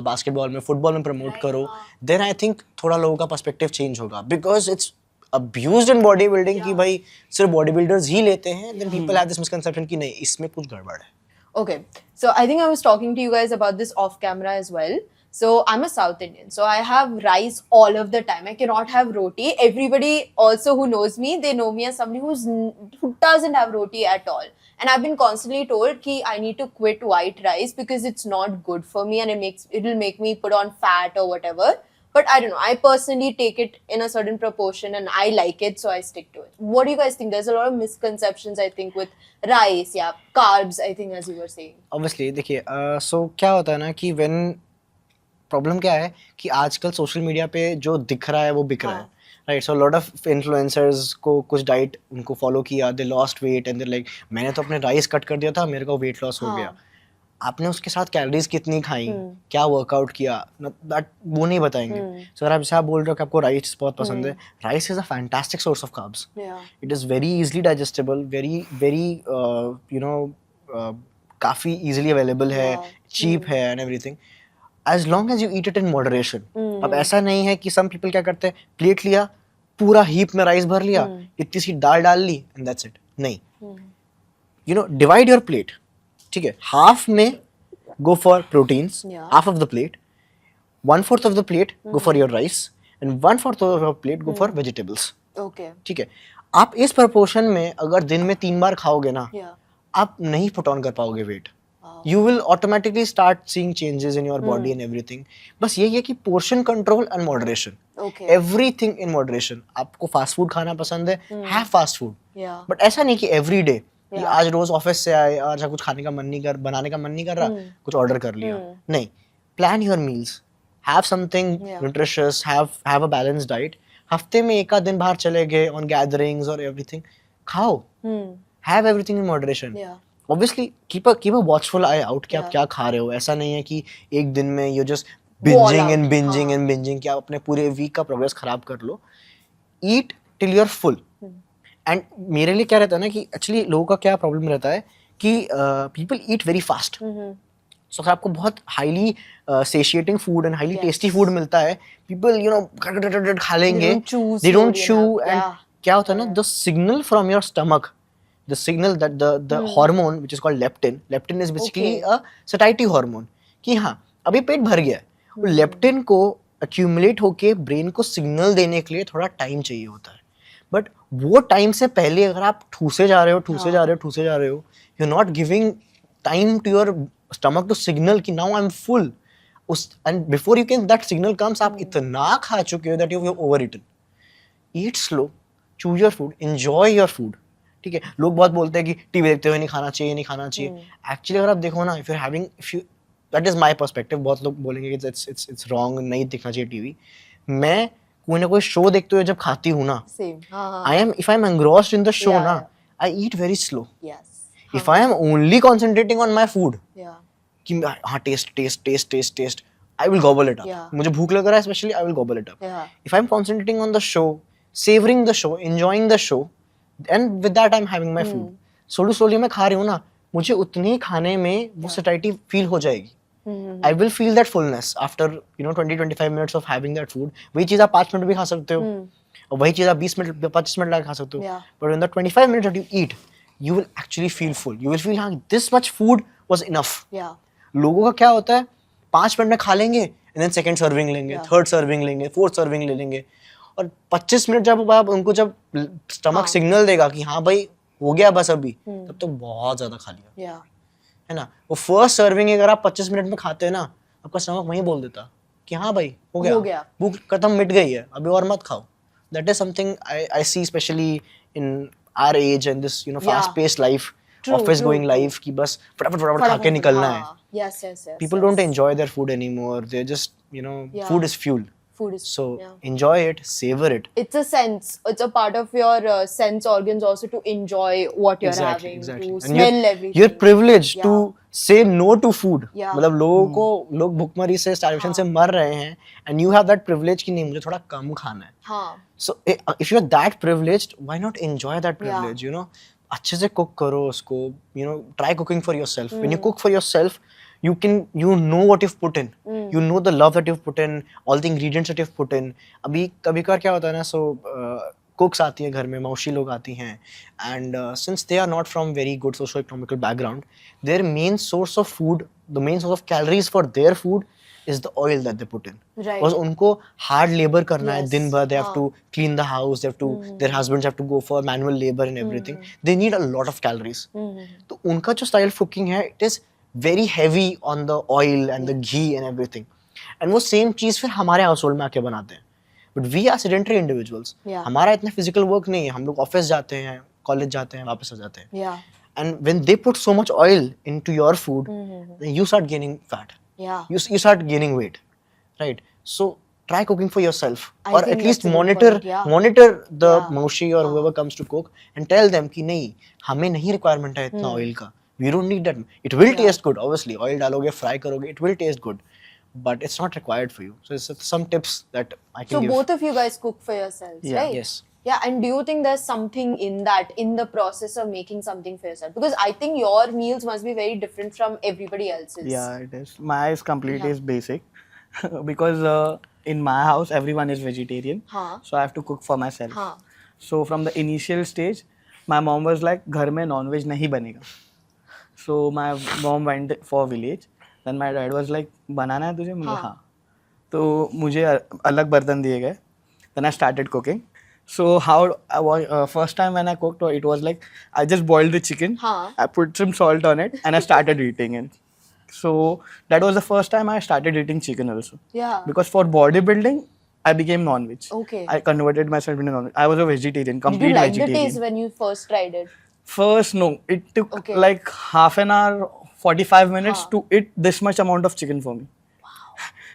basketball में, football में promote करो, then I think थोड़ा लोगों का perspective change होगा, because it's abused in bodybuilding कि भाई सिर्फ bodybuilders ही लेते हैं, then people have this misconception कि नहीं इसमें कुछ गड़बड़ है। Okay, so I think I was talking to you guys about this off camera as well. So I'm a South Indian, so I have rice all of the time. I cannot have roti. Everybody also who knows me, they know me as somebody who doesn't have roti at all. And I've been constantly told कि I need to quit white rice because it's not good for me and it'll make me put on fat or whatever. But I don't know. I personally take it in a certain proportion and I like it, so I stick to it. What do you guys think? There's a lot of misconceptions, I think, with rice, yeah, carbs, I think, as you were saying. Obviously, देखिए, so क्या होता है ना कि when problem क्या है कि आजकल सोशल मीडिया पे जो दिख रहा है वो बिक रहा है, right? So lot of influencers को कुछ डाइट उनको फॉलो किया, they lost weight and they like मैंने तो अपने राइस कट कर दिया था, मेरे को वेट लॉस हो गया। आपने उसके साथ कैलोरीज कितनी खाई, क्या वर्कआउट किया, दैट वो नहीं बताएंगे। सो अगर आप बोल रहे हो कि आपको राइस बहुत पसंद है, rice is a fantastic source of carbs. It is very easily digestible, very you know काफ़ी इजीली अवेलेबल है, चीप है and everything, as long as you eat it in moderation. अब ऐसा नहीं है कि some people क्या करते हैं, प्लेट लिया, पूरा हीप में राइस भर लिया, इतनी सी दाल डाल ली and that's it. नहीं, you know, divide your plate. ठीक है, half में go for proteins, half of the plate, 1/4 of the plate go for your rice and 1/4 of your plate go for vegetables. Okay. ठीक है, आप इस proportion में अगर दिन में 3 बार खाओगे ना, आप नहीं put on कर पाओगे wait. You will automatically start seeing changes in your body and everything. बस यही है कि portion control and moderation. Okay. Everything in moderation. आपको fast food खाना पसंद है, have fast food. Yeah. But ऐसा नहीं कि every day. कि आज रोज ऑफिस से आए, आज कुछ खाने का मन नहीं कर, बनाने का मन नहीं कर रहा, कुछ ऑर्डर कर लिया। नहीं, plan your meals. Have something nutritious. Have a balanced diet. हफ्ते में एक आध दिन बाहर चले गए on gatherings or everything. खाओ. Have everything in moderation. Yeah. Obviously keep a watchful eye out कि आप क्या खा रहे हो। ऐसा नहीं है कि एक दिन में you just binging and binging कि आप अपने पूरे वीक का प्रोग्रेस खराब कर लो। Eat till you're full. And मेरे लिए क्या रहता है ना कि एक्चुअली लोगों का क्या प्रॉब्लम रहता है कि people eat very fast. So अगर आपको बहुत highly satiating food and highly tasty food मिलता है, people you know खा लेंगे, they don't chew and क्या होता है ना, the signal from your stomach, the signal that the hormone which is called leptin is basically a satiety hormone कि हाँ अभी पेट भर गया है। लेप्टिन को accumulate होके ब्रेन को सिग्नल देने के लिए थोड़ा टाइम चाहिए होता है, बट वो टाइम से पहले अगर आप ठूसे जा रहे हो, you're not giving time to your stomach to signal कि now I'm full, and before you can that signal comes आप इतना खा चुके हो that you've overeaten. Eat slow, chew your food, enjoy your food. ठीक है, लोग बहुत बोलते हैं कि टीवी देखते हुए नहीं खाना चाहिए। एक्चुअली अगर आप देखो ना, if you that is my perspective, बहुत लोग बोलेंगे कि it's wrong, नहीं देखना चाहिए टीवी। मैं कोई ना कोई शो देखते हुए जब खाती हूँ ना, if I'm engrossed in the show ना, I eat very slow. If I am only concentrating on my food, कि हाँ taste, I will gobble it up. मुझे भूख लग रहा है especially, I will gobble it up. If I'm concentrating on the show, savoring the show, enjoying the show, and with that I'm having my food. slowly मैं खा रही हूँ ना, मुझे उतनी खाने में वो satiety feel हो जाएगी. I will feel that fullness after 20-25 minutes of having that food. वही चीज़ आप 5 मिनट भी खा सकते हो, और वही चीज़ आप 25 मिनट लगा खा सकते हो. But in the 25 minutes that you eat, you will actually feel full. You will feel हाँ this much food was enough. Yeah. लोगों का क्या होता है 5 मिनट में खा लेंगे एंड देन सेकंड सर्विंग लेंगे, थर्ड सर्विंग लेंगे, फोर्थ सर्विंग ले लेंगे, और 25 मिनट जब आप उनको जब स्टमक सिग्नल देगा कि हाँ भाई हो गया बस अभी, तब तो बहुत ज्यादा खा लिया, Yeah. है ना. वो फर्स्ट सर्विंग अगर आप 25 मिनट में खाते हैं ना, आपका स्टमक वहीं बोल देता कि हाँ भाई हो गया, भूख खत्म, मिट गई है, अभी और मत खाओ. That is something I see specially in our age and this fast paced life, office going life, कि बस फटाफट खा के निकलना है. Yes. People don't enjoy their food anymore. They just, food is fuel. Food is So enjoy it, savor it. It's a sense. It's a part of your sense organs also to enjoy what you're having, Exactly. to And smell everything. You're privileged to say no to food. Yeah. मतलब लोग भूखमरी से, starvation से मर रहे हैं, and you have that privilege कि नहीं मुझे थोड़ा कम खाना है. हाँ. So if you're that privileged, why not enjoy that privilege? अच्छे से cook करो उसको. Try cooking for yourself. When you cook for yourself, you know what you've put in. You know the love that you've put in, all the ingredients that you've put in. अभी कभी-कभार क्या होता है ना, so cooks आती हैं घर में, मौसी लोग आती हैं, and since they are not from very good socio-economical background, their main source of food, the main source of calories for their food is the oil that they put in. Right. Because उनको hard labor करना है Yes. दिन भर, they have to clean the house, they have to, their husbands have to go for manual labor and everything. They need a lot of calories. तो उनका जो style of cooking है, it is very heavy on the oil and the ghee and everything. And वो same चीज़ फिर हमारे household में आके बनाते हैं. But we are sedentary individuals. Yeah. हमारा इतना physical work नहीं है. हम लोग office जाते हैं, college जाते हैं, वापस आ जाते हैं. Yeah. And when they put so much oil into your food, then you start gaining fat. Yeah. You start gaining weight, right? So try cooking for yourself, I or think at least that's a good monitor point, yeah. monitor the Yeah. moshi or whoever comes to cook, and tell them कि नहीं हमें नहीं requirement है इतना oil का. We don't need that. It will taste good, obviously. Oil डालोगे, fry करोगे, it will taste good, but it's not required for you. So it's some tips that I can So give. both of you guys cook for yourselves, Yeah. right? Yes. Yeah, and do you think there's something in that, in the process of making something for yourself? Because I think your meals must be very different from everybody else's. Yeah, it is. My is completely Yeah. is basic because in my house everyone is vegetarian, हाँ. so I have to cook for myself. हाँ. So from the initial stage, my mom was like, घर में non-veg नहीं बनेगा. So my mom went for village. Then my dad was like, बनाना है तुझे? मुझे हाँ. तो मुझे अलग बर्तन दिए गए. Then I started cooking. So how I was first time when I cooked, it was like I just boiled the chicken. हाँ. I put some salt on it and I started eating it. So that was the first time I started eating chicken also. Yeah. Because for bodybuilding, I became non-veg. Okay. I converted myself into non-veg. I was a vegetarian, Did complete you like the vegetarian. taste when you first tried it? First, no. It took Okay. like half an hour, 45 minutes to eat this much amount of chicken for me.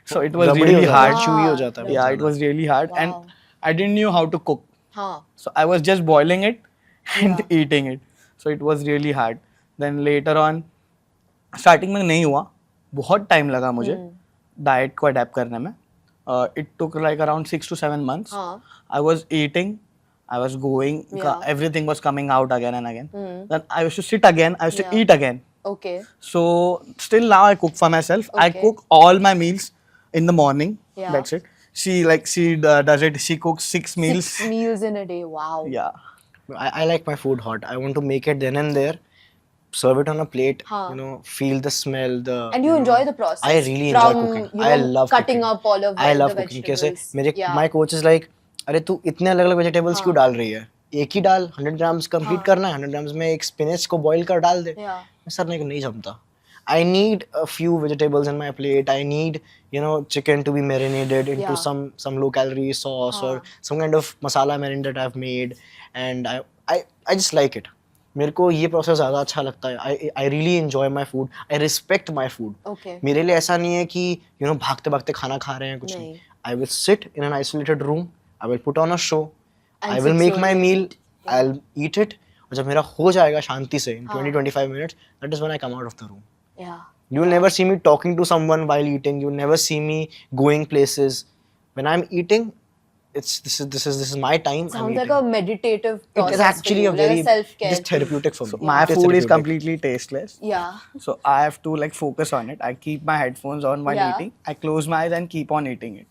So it was rabri really हो जाता है, hard. chewy हो जाता है. Yeah, it was really hard. Wow. And I didn't know how to cook. हाँ. So I was just boiling it and eating it. So it was really hard. Then later on, starting में नहीं हुआ. बहुत time लगा मुझे diet को adapt करने में. It took like around 6 to 7 months. हाँ. I was eating, I was going, Yeah. everything was coming out again and again. Then I used to sit again, I used to Yeah. eat again. Okay. So still now I cook for myself. I Okay. cook all my meals in the morning. Yeah. That's it. She does it. She cooks 6 meals. 6 meals in a day. Wow. Yeah. I like my food hot. I want to make it then and there, serve it on a plate, हाँ. Feel the smell, And you enjoy the process. I really enjoy from, cooking. You I know, love cutting cooking. up all of I the love cooking. कैसे vegetables. मेरे Yeah. my coach is like, अरे तू इतने अलग अलग vegetables क्यों डाल रही है? एक ही डाल, 100 ग्राम्स कंप्लीट करना है, 100 ग्राम्स में एक स्पिनच को बॉईल कर डाल दे. Yeah. सर नहीं जमता. I need a few vegetables in my plate. I need, chicken to be marinated into Yeah. some low calorie sauce or some kind of masala marinade that I've made, and I just like it. मेरे को ये process ज़्यादा अच्छा लगता है. I really enjoy my food. I respect my food. Okay. मेरे लिए ऐसा नहीं है कि भागते भागते खाना खा रहे हैं कुछ नहीं. I will sit in an isolated room. I will put on a show. And I will sit make my slowly meal. eat. I'll eat it. और जब मेरा हो जाएगा शांति से in 20-25 minutes, that is when I come out of the room. Yeah. You will never see me talking to someone while eating. You will never see me going places. When I'm eating, this is my time. I'm Sounds like eating. a meditative It process. is actually for a you, like very self-care. just therapeutic for me. My It is food is therapeutic. completely tasteless. Yeah. So I have to focus on it. I keep my headphones on while Yeah. eating. I close my eyes and keep on eating it.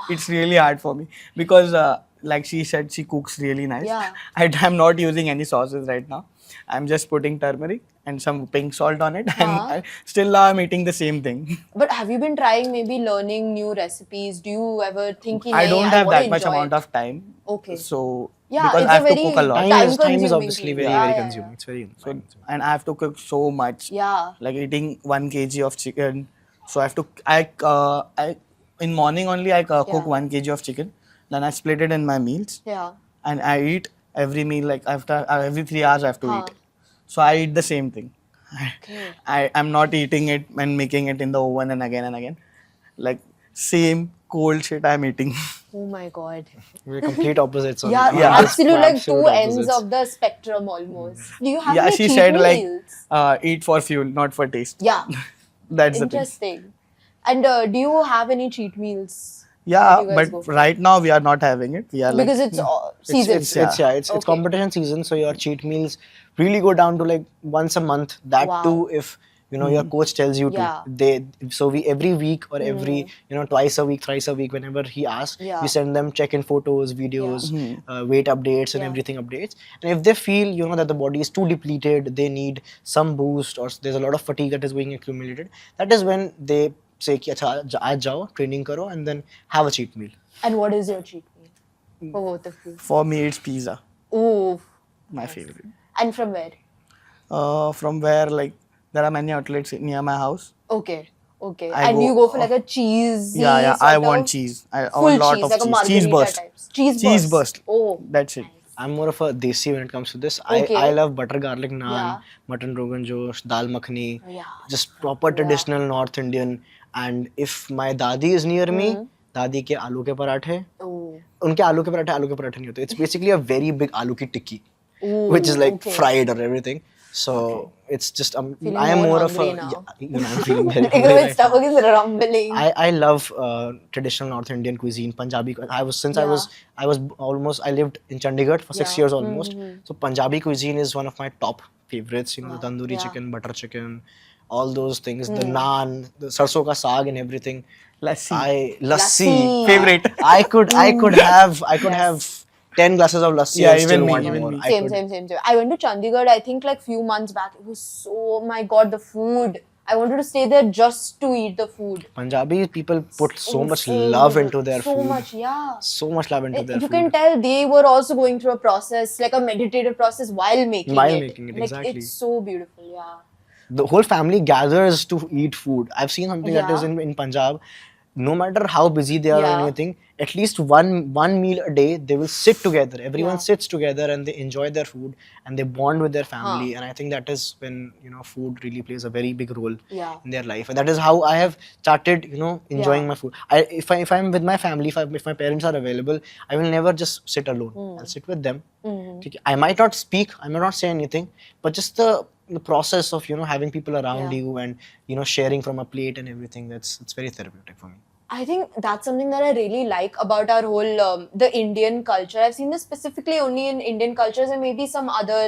It's really hard for me because like she said, she cooks really nice. Yeah. I'm not using any sauces right now. I'm just putting turmeric and some pink salt on it, and Huh. still now I'm eating the same thing. But have you been trying maybe learning new recipes? Do you ever think I don't have wanna that much enjoy amount it? of time. Okay. So Yeah, because it's I a have to very cook a lot. Time is time-consuming obviously thing. very Yeah, very yeah, consuming. It's very So and I have to cook so much. Yeah. Like eating 1 kg of chicken. So I have to I in morning only I cook Yeah. 1 kg of chicken. Then I split it in my meals, Yeah. and I eat every meal like after every 3 hours I have to Huh. eat. So I eat the same thing. Okay. I'm not eating it and making it in the oven and again. Like same cold shit I'm eating. Oh my God. We're complete opposites on Yeah, Yeah. absolute like two absolute ends opposites. of the spectrum almost. Do you have Yeah, any she cheat said like meals? eat for fuel, not for taste. Yeah. That's the thing. Interesting. And do you have any cheat meals? Yeah, that you guys but go for? right now we are not having it. We are Because like it's season. It's Okay. competition season, so your cheat meals really go down to like once a month. That Wow. too, if you know your coach tells you Yeah. to. We every week or every twice a week, thrice a week, whenever he asks, Yeah. we send them check-in photos, videos, weight updates, and Yeah. everything updates. And if they feel that the body is too depleted, they need some boost, or there's a lot of fatigue that is being accumulated. That is when they say कि अच्छा आज जाओ training करो and then have a cheat meal. And what is your cheat meal for both of you? for me it's pizza, Oh, my favorite. and from where? From where like there are many outlets near my house. Okay, okay. I And go- you go for like a cheese. Yeah, I want cheese. I Full want a lot cheese, of like a cheese. margarita Cheese burst. types. Cheese Cheese burst. burst. Oh, That's it. I'm more of a desi when it comes to this. Okay. I love butter garlic naan, Yeah. mutton rogan josh, dal makhani, Yeah. just proper traditional North Indian. And if my dadi is near me, dadi के आलू के पराठे, Oh. उनके आलू के पराठे नहीं होते. It's basically a very big आलू की टिक्की, Ooh, which is like okay. fried or everything. So it's just Feeling I am more more of a hungry now. I'm feeling very Like, hungry my right now. stomach is rumbling. I love traditional North Indian cuisine, Punjabi. I lived in Chandigarh for 6 Yeah. years almost. So Punjabi cuisine is one of my top favorites. The tandoori Yeah. chicken, butter chicken, all those things. The naan, the sarson ka saag, and everything. Lassi. Lassi. Favorite. I could have 10 glasses of lassi Yeah, and still even me, want even more. me. I Same, could- same. I went to Chandigarh, I think like few months back. It was so, oh my God, the food. I wanted to stay there just to eat the food. Punjabi people put so much So love good. into their so food. much, yeah. So much love into their You food. can tell they were also going through a process, like a meditative process while making While it. making it, like, exactly. It's so beautiful, yeah. The whole family gathers to eat food. I've seen something that is Yeah. in Punjab. No matter how busy they are or Yeah. anything, at least one meal a day, they will sit together. Everyone Yeah. sits together and they enjoy their food and they bond with their family. And I think that is when food really plays a very big role Yeah. in their life. And that is how I have started enjoying Yeah. my food. If I'm with my family, if my parents are available, I will never just sit alone. I'll sit with them. ठीक है? I might not speak, I might not say anything, but just the process of having people around Yeah. you and sharing from a plate and everything, it's very therapeutic for me. I think that's something that I really like about our whole the Indian culture. I've seen this specifically only in Indian cultures and maybe some other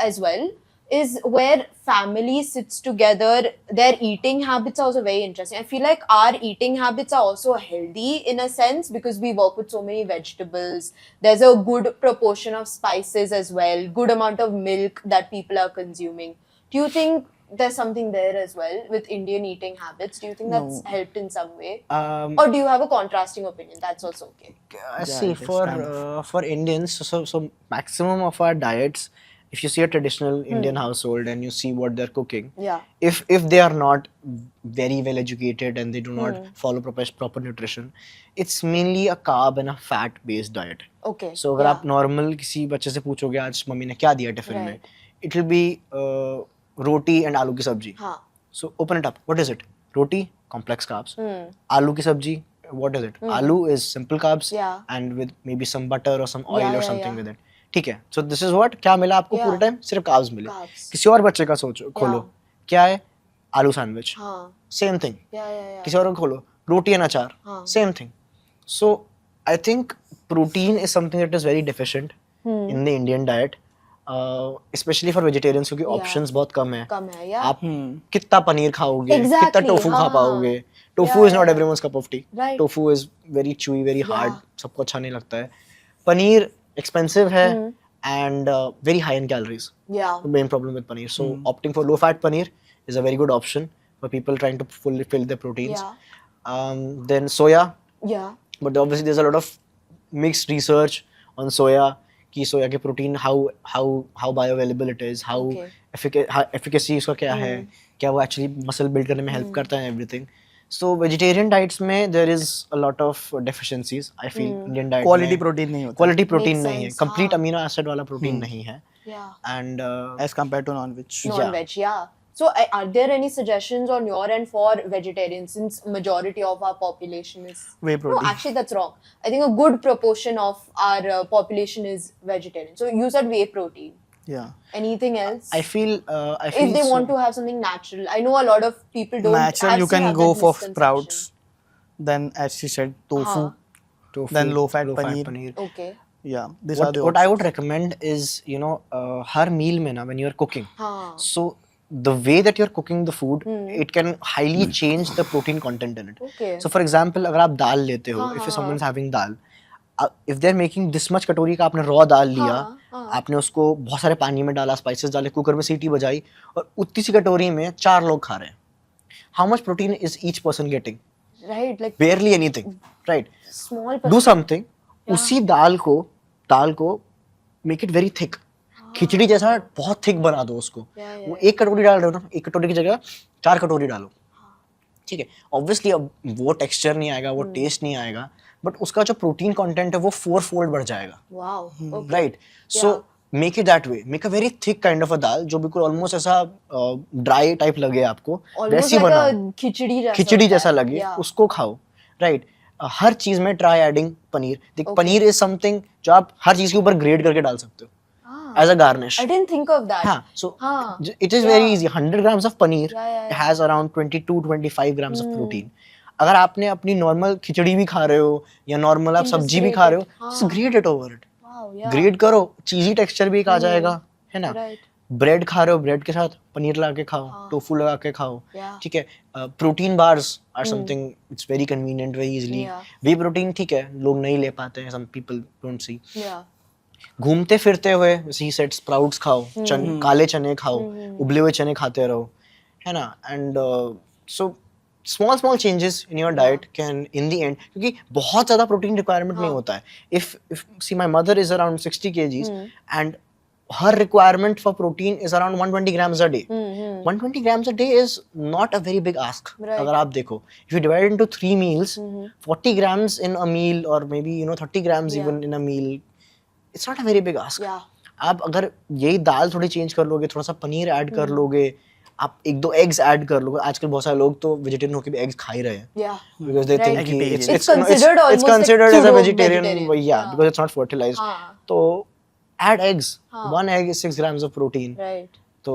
as well. Is where family sits together. Their eating habits are also very interesting. I feel like our eating habits are also healthy in a sense because we work with so many vegetables. There's a good proportion of spices as well. Good amount of milk that people are consuming. Do you think there's something there as well with Indian eating habits? Do you think that's helped in some way? Or do you have a contrasting opinion? That's also okay. I see it is kind for Indians, so maximum of our diets, if you see a traditional Indian household and you see what they're cooking, Yeah. if they are not very well educated and they do not follow proper nutrition, it's mainly a carb and a fat based diet. Okay. So अगर आप normal किसी बच्चे से पूछोगे आज mummy ने क्या दिया टिफिन में, it will be roti and आलू की सब्जी. हाँ. So open it up. What is it? Roti, complex carbs. Aloo ki sabji, what is it? Aloo is simple carbs Yeah. and with maybe some butter or some oil Yeah, or yeah, something yeah. with it. ठीक है. So this is what क्या मिला आपको Yeah. पूरे time? सिर्फ carbs मिले. Carbs. किसी और बच्चे का सोचो खोलो. क्या है? आलू सैंडविच. हाँ. Same thing. Yeah. किसी और का खोलो. रोटी and अचार. हाँ. Same thing. So I think protein is something that is very deficient in the Indian diet. Especially for vegetarians क्योंकि options बहुत कम है. कम है, yeah. आप कितना पनीर खाओगे, Exactly, कितना टोफू खा हाँ. पाओगे. Tofu Yeah, is not yeah. everyone's cup of tea. Right. Tofu is very chewy, very hard. Yeah. सबको अच्छा नहीं लगता है. पनीर expensive है and very high in calories. Yeah. The main problem with paneer. So opting for low-fat paneer is a very good option for people trying to fully fill their proteins. Yeah. Then soya, Yeah. but obviously there's a lot of mixed research on soya. कि soya के protein how bioavailable it is, how Okay. efficacy उसका क्या है, क्या वो actually muscle build करने में help करता है everything. So vegetarian diets में there is a lot of deficiencies. I feel Indian diet Quality में protein नहीं होता quality protein Makes नहीं है, sense, complete हाँ. amino acid वाला protein नहीं है, Yeah. and as compared to non-veg. Non-veg, yeah. So, are there any suggestions on your end for vegetarians, since majority of our population is Whey protein. No, actually, that's wrong. I think a good proportion of our population is vegetarian. So, you said whey protein. Yeah. Anything else? I feel if they want to have something natural, I know a lot of people don't. Natural, I've you still can have go that for misconception. sprouts. Then, as she said, tofu. Huh. tofu, Then low-fat paneer. Okay. Yeah, these are the what I options. would recommend is, you know, her meal में ना when you're cooking, हाँ. so the way that you're cooking the food, it can highly change the protein content in it. Okay. So for example, अगर आप दाल लेते हो, if someone's having dal, if they're making this much कटोरी का आपने raw दाल लिया, आपने उसको बहुत सारे पानी में डाला, spices डाले, कुकर में सीटी बजाई, और उतनी सी कटोरी में 4 लोग खा रहे हैं. How much protein is each person getting? Right, like Barely anything, right? small. Do something. उसी दाल को make it very thick. खिचड़ी जैसा बहुत थिक बना दो उसको. वो एक कटोरी डाल रहे हो ना, एक कटोरी की जगह 4 कटोरी डालो. ठीक है. Obviously अब वो टेक्सचर नहीं आएगा, वो टेस्ट नहीं आएगा, बट उसका जो प्रोटीन कंटेंट है वो 4-fold बढ़ जाएगा. Wow. Okay. Right. So make it that way. Make a very thick kind of a दाल जो बिल्कुल ऑलमोस्ट ऐसा ड्राई टाइप लगे आपको. Almost वैसी like बनाओ. a खिचड़ी जैसा. खिचड़ी होता जैसा है. लगे, Yeah. उसको खाओ. राइट. हर चीज में ट्राई एडिंग पनीर. देख पनीर इज समथिंग जो आप हर चीज के ऊपर ग्रेड करके डाल सकते हो as a garnish. I didn't think of that. हाँ, so हाँ. it is very easy. 100 grams of paneer Yeah. has around 22-25 grams of protein. अगर आपने अपनी नॉर्मल खिचड़ी भी खा रहे हो या नॉर्मल आप You can सब्जी just भी खा रहे हो, grate it. just grate it over it. Wow. Yeah. Grade करो, चीजी टेक्सचर भी एक आ जाएगा, है ना. Right. ब्रेड खा रहे हो, ब्रेड के साथ पनीर लगा के खाओ, टोफू लगा के खाओ. Yeah. ठीक है. Protein bars are something it's very convenient, very easily. Yeah. Whey protein ठीक है, लोग नहीं ले पाते हैं, some people don't see. Yeah. घूमते फिरते हुए ही सेट स्प्राउट्स खाओ, काले चने खाओ, उबले हुए चने खाते रहो, है ना. And so small changes in your diet can in the end, क्योंकि बहुत ज्यादा प्रोटीन रिक्वायरमेंट नहीं होता है. If see my mother is around 60 kgs and her requirement for protein is around 120 grams a day. 120 grams a day is not a very big ask. Right. अगर आप देखो, if you divide it into 3 meals, 40 grams in a meal or maybe 30 grams even in a meal, it's not a very big ask. Yeah. आप अगर यही दाल थोड़ी change कर लोगे, थोड़ा सा पनीर ऐड कर लोगे, आप 1-2 एग्स ऐड कर लोगे. आजकल बहुत सारे लोग तो वेजिटेरियन होके भी एग्स खा ही रहे हैं. Yeah. Because they think कि Vegetarian. It's considered almost it's considered like as a pseudo vegetarian. vegetarian. Yeah, because it's not fertilized. हाँ. तो add eggs. 1 egg is 6 grams of protein. Right. तो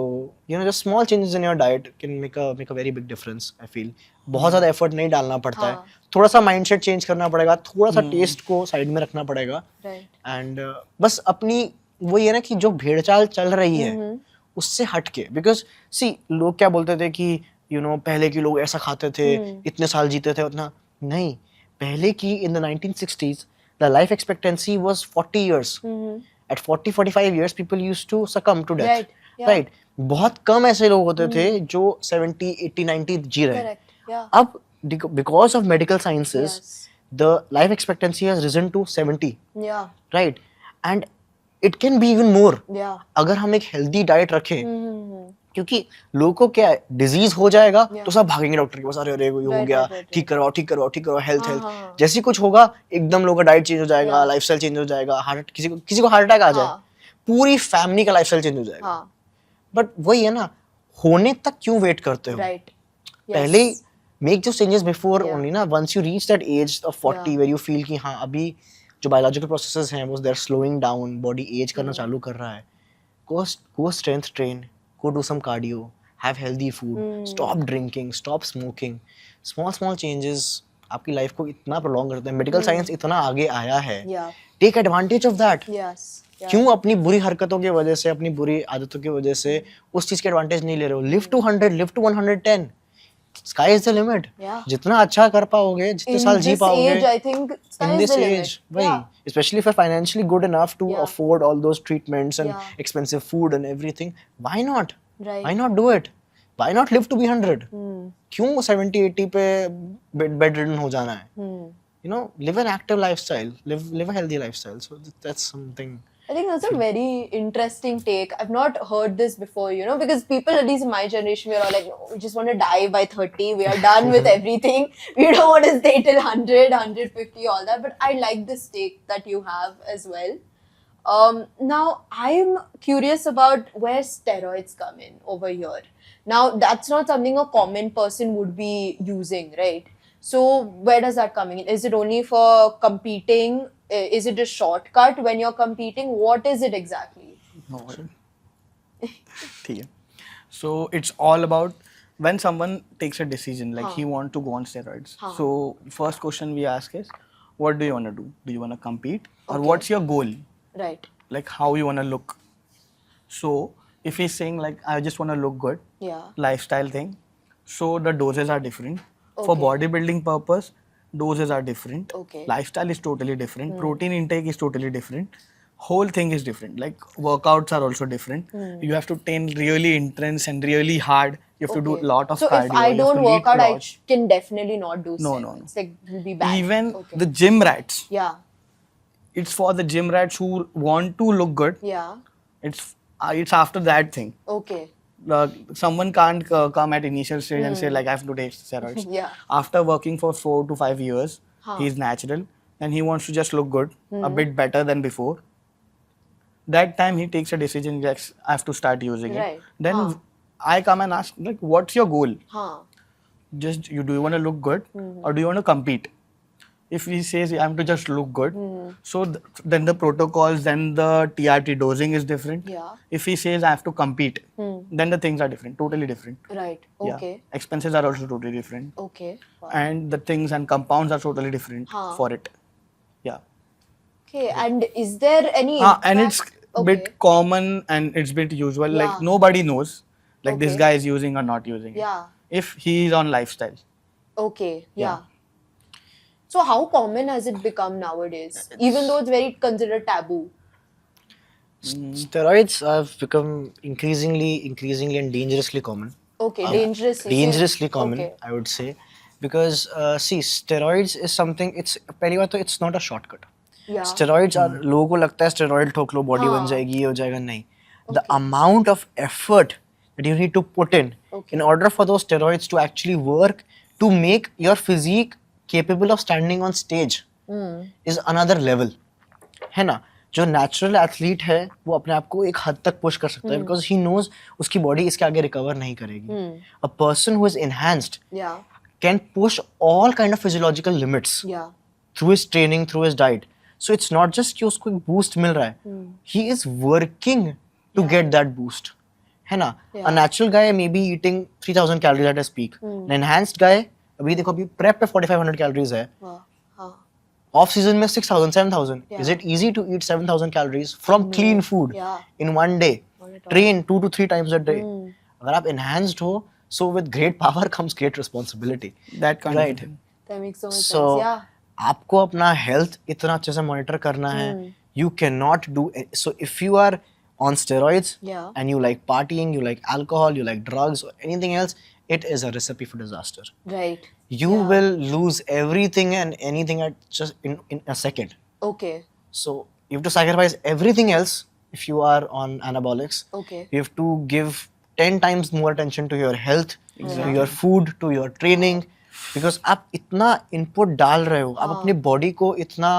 just small changes in your diet can make a very big difference. I feel बहुत ज़्यादा effort नहीं डालना पड़ता है. थोड़ा सा mindset change करना पड़ेगा, थोड़ा सा taste को side में रखना पड़ेगा. Right. And बस अपनी वो ये ना कि जो भेड़चाल चल रही है उससे हट के, because see लोग क्या बोलते थे कि पहले के लोग ऐसा खाते थे, इतने साल जीते थे, उतना नहीं. पहले की in the 1960s the life expectancy was 40 years. At 40-45 years people used to succumb to death. Right. Yeah. Right. बहुत कम ऐसे लोग होते थे जो 70, 80, 90 जी रहे हैं. Correct. Yeah. अब because of medical sciences, Yes. the life expectancy has risen to 70. Yeah. Right. And it can be even more. Yeah. अगर हम एक healthy diet रखें, क्योंकि लोगों को क्या है, डिजीज हो जाएगा तो सब भागेंगे डॉक्टर के पास, अरे ये हो गया, ठीक करवाओ, हेल्थ. जैसे कुछ होगा एकदम लोगों का डाइट चेंज हो जाएगा, लाइफस्टाइल चेंज हो जाएगा, किसी को हार्ट अटैक आ जाए, पूरी फैमिली का लाइफस्टाइल चेंज हो जाएगा. बट वही है ना, होने तक क्यों वेट करते हो? Right. पहले मेक जो चेंजेस बिफोर ओनली ना. Once you reach that age of 40 where you feel कि हाँ अभी जो बायोलॉजिकल प्रोसेसेस हैं वो they are slowing down, body age करना चालू कर रहा है, go strength train, go do some cardio, have healthy food, stop drinking, stop smoking. Small changes आपकी लाइफ को इतना प्रोलॉन्ग करते हैं. मेडिकल साइंस इतना आगे आया है. Yeah. Take advantage of that. Yes. Yeah. क्यों अपनी बुरी हरकतों की वजह से, अपनी बुरी आदतों की वजह से उस चीज के एडवांटेज नहीं ले रहे हो? Live to 100, live to 110. sky is the limit. Yeah. जितना अच्छा कर पाओगे, जितने साल जी this पाओगे, age, I think sky in is this the limit. age, वही, Yeah. especially if you're financially good enough to Yeah. afford all those treatments and Yeah. expensive food and everything, why not? Right. Why not do it? Why not live to be 100? क्यों 70-80 पे bedridden हो जाना है? You know, live an active lifestyle, live a healthy lifestyle. So that's something. I think that's a very interesting take. I've not heard this before, you know, because people, at least in my generation, we're all like, no, we just want to die by 30. We are done with everything. We don't want to stay till 100, 150, all that. But I like this take that you have as well. Now, I'm curious about where steroids come in over here. Now, that's not something a common person would be using, right? So, where does that come in? Is it only for competing? Is it a shortcut when you're competing? What is it exactly? No. ठीक है. So it's all about when someone takes a decision, like he want to go on steroids. So first question we ask is, what do you want to do? Do you want to compete, or what's your goal? Right. Like how you want to look. So if he's saying like I just want to look good, Yeah. lifestyle thing, so the doses are different. For Okay. bodybuilding purpose, doses are different. Okay. Lifestyle is totally different. Protein intake is totally different. Whole thing is different. Like workouts are also different. You have to train really intense and really hard. You have to do a lot of so cardio. if I you have don't to work eat out, I lot. can definitely not do No, steroids. no, no. It's like will be bad. Even Okay. the gym rats. Yeah. It's for the gym rats who want to look good. Yeah. It's after that thing. Okay. Someone can't come at initial stage and say like I have to take steroids. Yeah. After working for 4 to 5 years, he's natural and he wants to just look good, a bit better than before. That time he takes a decision, yes, I have to start using Right. it. Then I come and ask like, what's your goal? Huh. Just do you want to look good or do you want to compete? If he says I'm to just look good, so then the protocols, then the TRT dosing is different. Yeah. If he says I have to compete, then the things are different, totally different. Right. Yeah. Okay. Expenses are also totally different. Okay. Wow. And the things and compounds are totally different for it. Yeah. Okay. And is there any And it's impact? bit common and it's bit usual. Yeah. Like nobody knows like this Okay. guy is using or not using Yeah. it. If he is on lifestyle. Okay. Yeah. So how common has it become nowadays? Even though it's very considered taboo. Steroids have become increasingly and dangerously common. Okay. Dangerously. Dangerously common, Okay. I would say, because see, steroids is something. It's पहली बात तो it's not a shortcut. Yeah. Steroids are लोगों को लगता है steroid ठोक लो body बन जाएगी ये हो जाएगा नहीं. The amount of effort that you need to put in order for those steroids to actually work to make your physique capable of standing on stage is another level. है ना? जो natural athlete है वो अपने आप को एक हद तक push कर सकता है because he knows उसकी body इसके आगे recover नहीं करेगी. A person who is enhanced Yeah. can push all kind of physiological limits Yeah. through his training, through his diet. So it's not just कि उसको एक boost मिल रहा है. He is working to get that boost. है ना? Yeah. A natural guy may be eating 3000 calories at his peak. An enhanced guy, अभी देखो अभी prep पे 4500 calories है. Wow. Huh. Off season में 6000, 7000. Yeah. Is it easy to eat 7000 calories from clean food Yeah. in one day? Not at all. Train 2 to 3 times a day. अगर आप enhanced हो, so with great power comes great responsibility. That kind Right. of thing. That makes so much So sense. Yeah. आपको अपना health इतना अच्छे से monitor करना है. You cannot do so if you are on steroids Yeah. and you like partying, you like alcohol, you like drugs or anything else, it is a recipe for disaster. Right. You will lose everything and anything at just in a second. Okay. So you have to sacrifice everything else if you are on anabolics. Okay. You have to give 10 times more attention to your health, to your food, to your training. Because आप इतना input डाल रहे हो, आप अपने body को इतना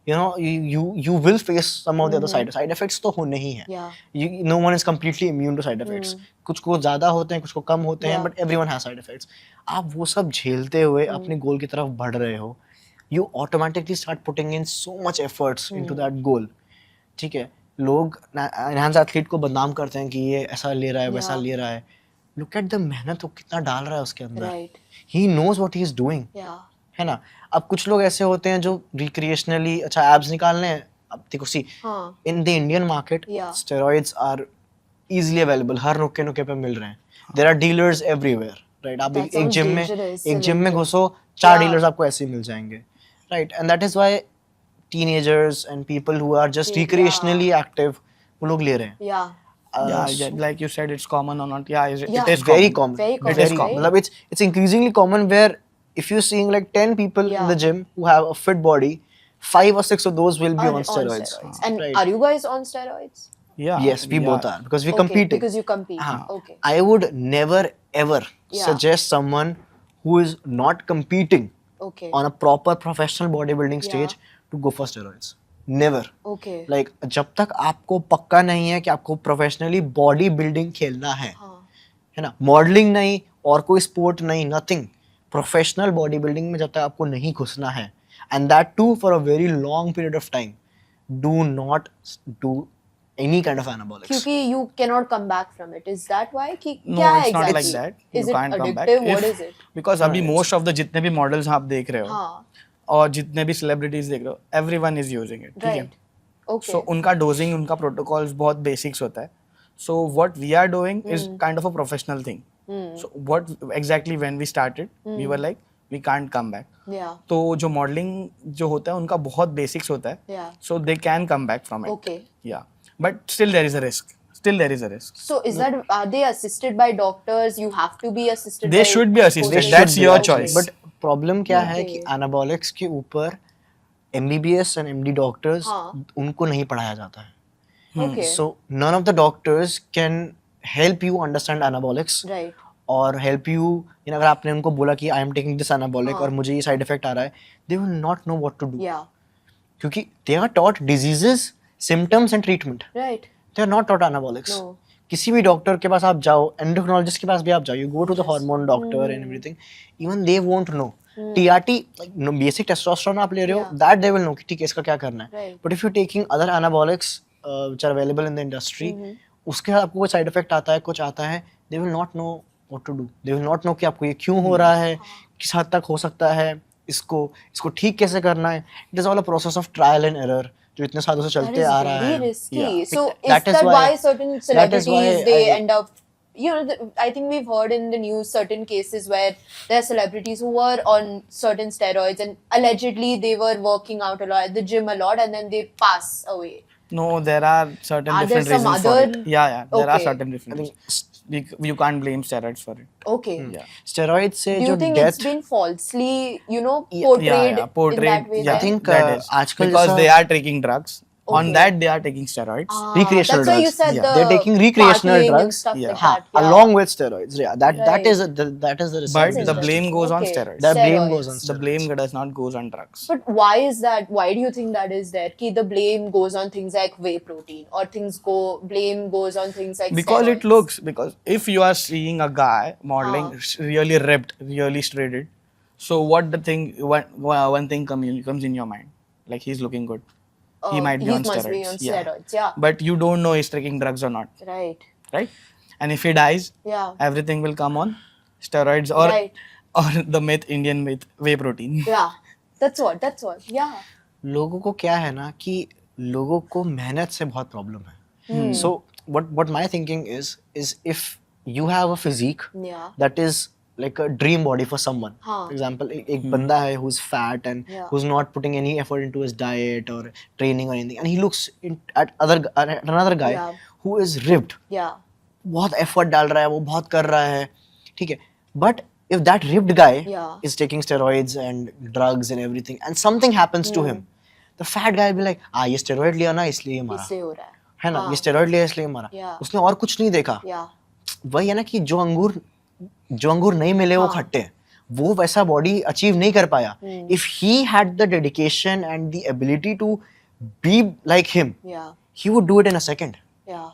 you will face some of the other side effects तो होने ही हैं. Yeah. No one is completely immune to side effects. कुछ को ज़्यादा होते हैं, कुछ को कम होते हैं, but everyone has side effects. आप वो सब झेलते हुए अपने गोल की तरफ बढ़ रहे हो, you automatically start putting in so much efforts into that goal. ठीक है, लोग enhanced athlete को बदनाम करते हैं कि ये ऐसा ले रहा है, वैसा ले रहा है. Look at the मेहनत वो कितना डाल रहा है उसके अंदर. Right. He knows what he is doing. Yeah. है ना? अब कुछ लोग ऐसे होते हैं जो recreationally अच्छा abs निकालने हैं. अब देखो see, in the Indian market, steroids are easily available. हर नुक्के नुक्के पे मिल रहे हैं. There are dealers everywhere. Right? आप That एक sounds जिम में dangerous, एक जिम में like, घुसो, 4 yeah. डीलर्स आपको ऐसे ही मिल जाएंगे, right? And that is why teenagers and people who are just Yeah. recreationally active, वो लोग ले रहे हैं. Yeah. Yeah, like you said, it's common or not. Yeah, Yeah. it is Very common. common. Very common, It is right? common. मतलब it's increasingly common where if you're seeing like 10 people Yeah. in the gym who have a fit body, 5 or 6 of those will be Are on steroids. And Right. are you guys on steroids? Yeah. Yes, we both are because we're Okay, competing. because you compete. हाँ. Okay. I would never ever Yeah. suggest someone who is not competing Okay. on a proper professional bodybuilding Yeah. stage to go for steroids. Never. Okay. Like जब तक आपको पक्का नहीं है कि आपको professionally body building खेलना है ना, मॉडलिंग नहीं और कोई स्पोर्ट नहीं, नथिंग, प्रोफेशनल बॉडी बिल्डिंग में जब तक आपको नहीं घुसना है, and that too for a very long period of time, do not do any kind of anabolics. क्योंकि you cannot come back from it. Is that why? कि No, क्या it's not exactly? like that. Is You it can't come back. addictive? What is it? Because अभी most of the जितने भी models आप देख रहे हो हाँ. और जितने भी celebrities देख रहे हो, everyone is using it. ठीक है? Right. Okay. So उनका dosing, उनका protocols बहुत basics होता है. So what we are doing is kind of a professional thing. So what exactly when we started, we were like we can't come back. Yeah. तो जो modeling जो होता है उनका बहुत basics होता है. Yeah. So they can come back from it. Okay. Yeah. But still there is a risk. Still there is a risk. So is that are they assisted by doctors? You have to be assisted. They by should be assisted. coaches? That's Should be, your actually. choice. But problem क्या है कि Okay. Anabolics के ऊपर MBBS and MD doctors हाँ. उनको नहीं पढ़ाया जाता है. Okay. So none of the doctors can help you understand anabolics Right. और help you, अगर आपने उनको बोला कि I am taking this anabolic हाँ. और मुझे ये साइड इफेक्ट आ रहा है, they will not know what to do. Yeah. क्योंकि they are taught diseases, symptoms and treatment. Right. They are not taught anabolics. No. किसी भी डॉक्टर के पास आप जाओ, एंडोक्रिनोलॉजिस्ट के पास भी आप जाओ, you go to the hormone doctor and everything, even they won't know. TRT, like no, basic testosterone आप ले रहे हो, Yeah. that they will know कि ठीक है इसका क्या करना है. Right. But if you're taking other anabolics which are available in the industry, उसके साथ आपको कोई साइड इफेक्ट आता है, कुछ आता है, they will not know what to do. They will not know कि आपको ये क्यों हो रहा है, किस हद तक हो सकता है, इसको ठीक कैसे करना है. It is all a process of trial and error जो इतने सालों से That चलते is आ रहा very है. risky. Yeah. So is That is that why- why certain that is celebrities why they I- end up? I think we've heard in the news certain cases where there are celebrities who were on certain steroids and allegedly they were working out a lot at the gym a lot and then they pass away. No, there are certain Are there different some reasons for other- it. Yeah, there are Okay. certain different reasons. You can't blame steroids for it. Okay. Yeah. Steroids से Do जो you think death, it's been falsely, Yeah, portrayed, portrayed. in that way? Yeah, then? think, that is आजकल because जैसा- they are taking drugs. On Okay. that they are taking steroids. recreational That's why you drugs. said Yeah. the They're taking recreational partying and drugs. stuff Yeah. like हाँ, that. Yeah. along with steroids. Yeah, that Right. is that is the research. But the interesting. blame goes on Okay. steroids. The blame Steroids. goes on The steroids. blame does not goes on drugs. But why is that? Why do you think that is there? Ki the blame goes on things like whey protein or blame goes on things like Because it steroids. looks, because if you are seeing a guy modeling really ripped, really shredded, so what the thing one thing comes in your mind, like he's looking good, he might be on must steroids. be on steroids. Yeah. But you don't know he's taking drugs or not, Right. right? And if he dies, Yeah. everything will come on steroids or Right. or the Indian myth, whey protein. Yeah. That's what. Yeah. लोगों को क्या है ना कि लोगों को मेहनत से बहुत प्रॉब्लम है. So what my thinking is if you have a physique Yeah. that is like a dream body for someone. हाँ. For example, एक बंदा है who's fat and Yeah. who's not putting any effort into his diet or training or anything, and he looks at another guy Yeah. who is ripped. Yeah. बहुत effort डाल रहा है, वो बहुत कर रहा है, ठीक है. But if that ripped guy Yeah. is taking steroids and drugs and everything, and something happens to him, the fat guy will be like, ये steroid लिया ना इसलिए ये मरा, इससे हो रहा है ना, हाँ. ये steroid लिया इसलिए मरा. Yeah. उसने और कुछ नहीं देखा. Yeah. वही है ना कि जो अंगूर नहीं मिले वो हाँ. खट्टे हैं. वो वैसा बॉडी अचीव नहीं कर पाया. If he had the dedication and the ability to be like him, Yeah. He would do it in a second, Yeah.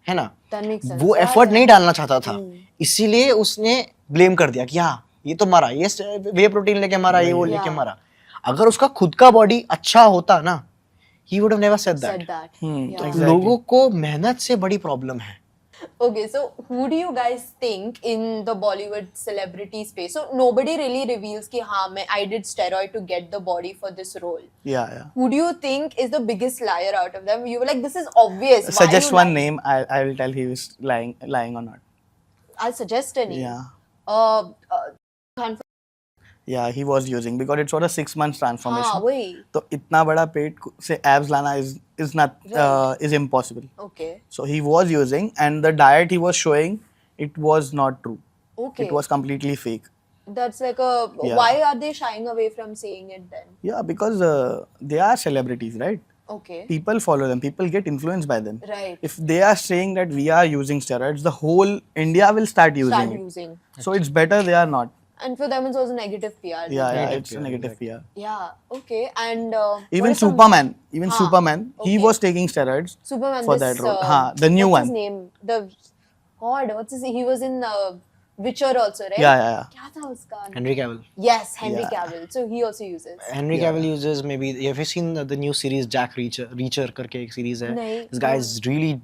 है ना. That makes sense. वो Yeah, एफर्ट yeah. नहीं डालना चाहता था, इसीलिए उसने ब्लेम कर दिया कि हाँ ये तो मरा, ये वे प्रोटीन लेके मरा, ये वो लेके Yeah. मरा. अगर उसका खुद का बॉडी अच्छा होता ना, he would have never said that. Said that. Yeah. Exactly. लोगों को मेहनत से बड़ी प्रॉब्लम है. Okay, so who do you guys think in the Bollywood celebrity space? So nobody really reveals कि हाँ I did steroid to get the body for this role. Yeah. Who do you think is the biggest liar out of them? You were like, this is obvious. Why Suggest you one lie? name. I will tell he was lying or not. I'll suggest a name. Yeah. Khan Yeah, he was using because it's for a 6 months transformation. हाँ वही तो इतना बड़ा पेट से abs लाना is not is impossible. okay So he was using, and the diet he was showing, it was not true. okay It was completely fake. that's like a Yeah. why are they shying away from saying it then Yeah, because they are celebrities, right? okay People follow them. People get influenced by them. right If they are saying that we are using steroids, the whole India will start using start it. using So it's better they are not. and for them it's also negative PR Yeah, yeah, Negative it's a PR, negative exactly. PR. yeah okay and what Even is some- Superman, even Haan, Superman, he okay. was taking steroids Superman for this, that role. Haan, the new what's one. his name the God what's his he was in Witcher also right Yeah, yeah, yeah. क्या था उसका Henry Cavill. yes Henry Yeah. Cavill so he also uses Henry Yeah. Cavill uses maybe. Have you seen the new series Jack Reacher? Reacher करके एक series है. नहीं, This guy is really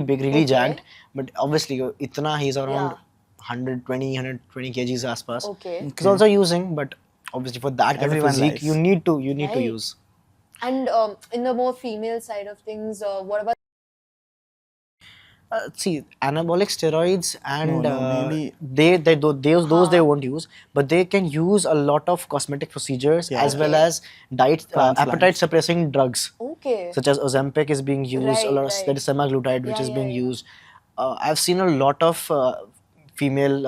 big, really Okay. jacked. But obviously इतना he's around Yeah. 120 kgs आसपास. okay He's also using, but obviously for that kind Everyone of physique, lies. you need to Right. use. and in the more female side of things what about See, anabolic steroids and No, maybe- those they won't use, but they can use a lot of cosmetic procedures Yeah. as well Okay. as diet Transplants. appetite suppressing drugs okay such as Ozempic is being used, Right, a lot of, right. there is semaglutide which Yeah, is yeah, being yeah. used. I've seen a lot of female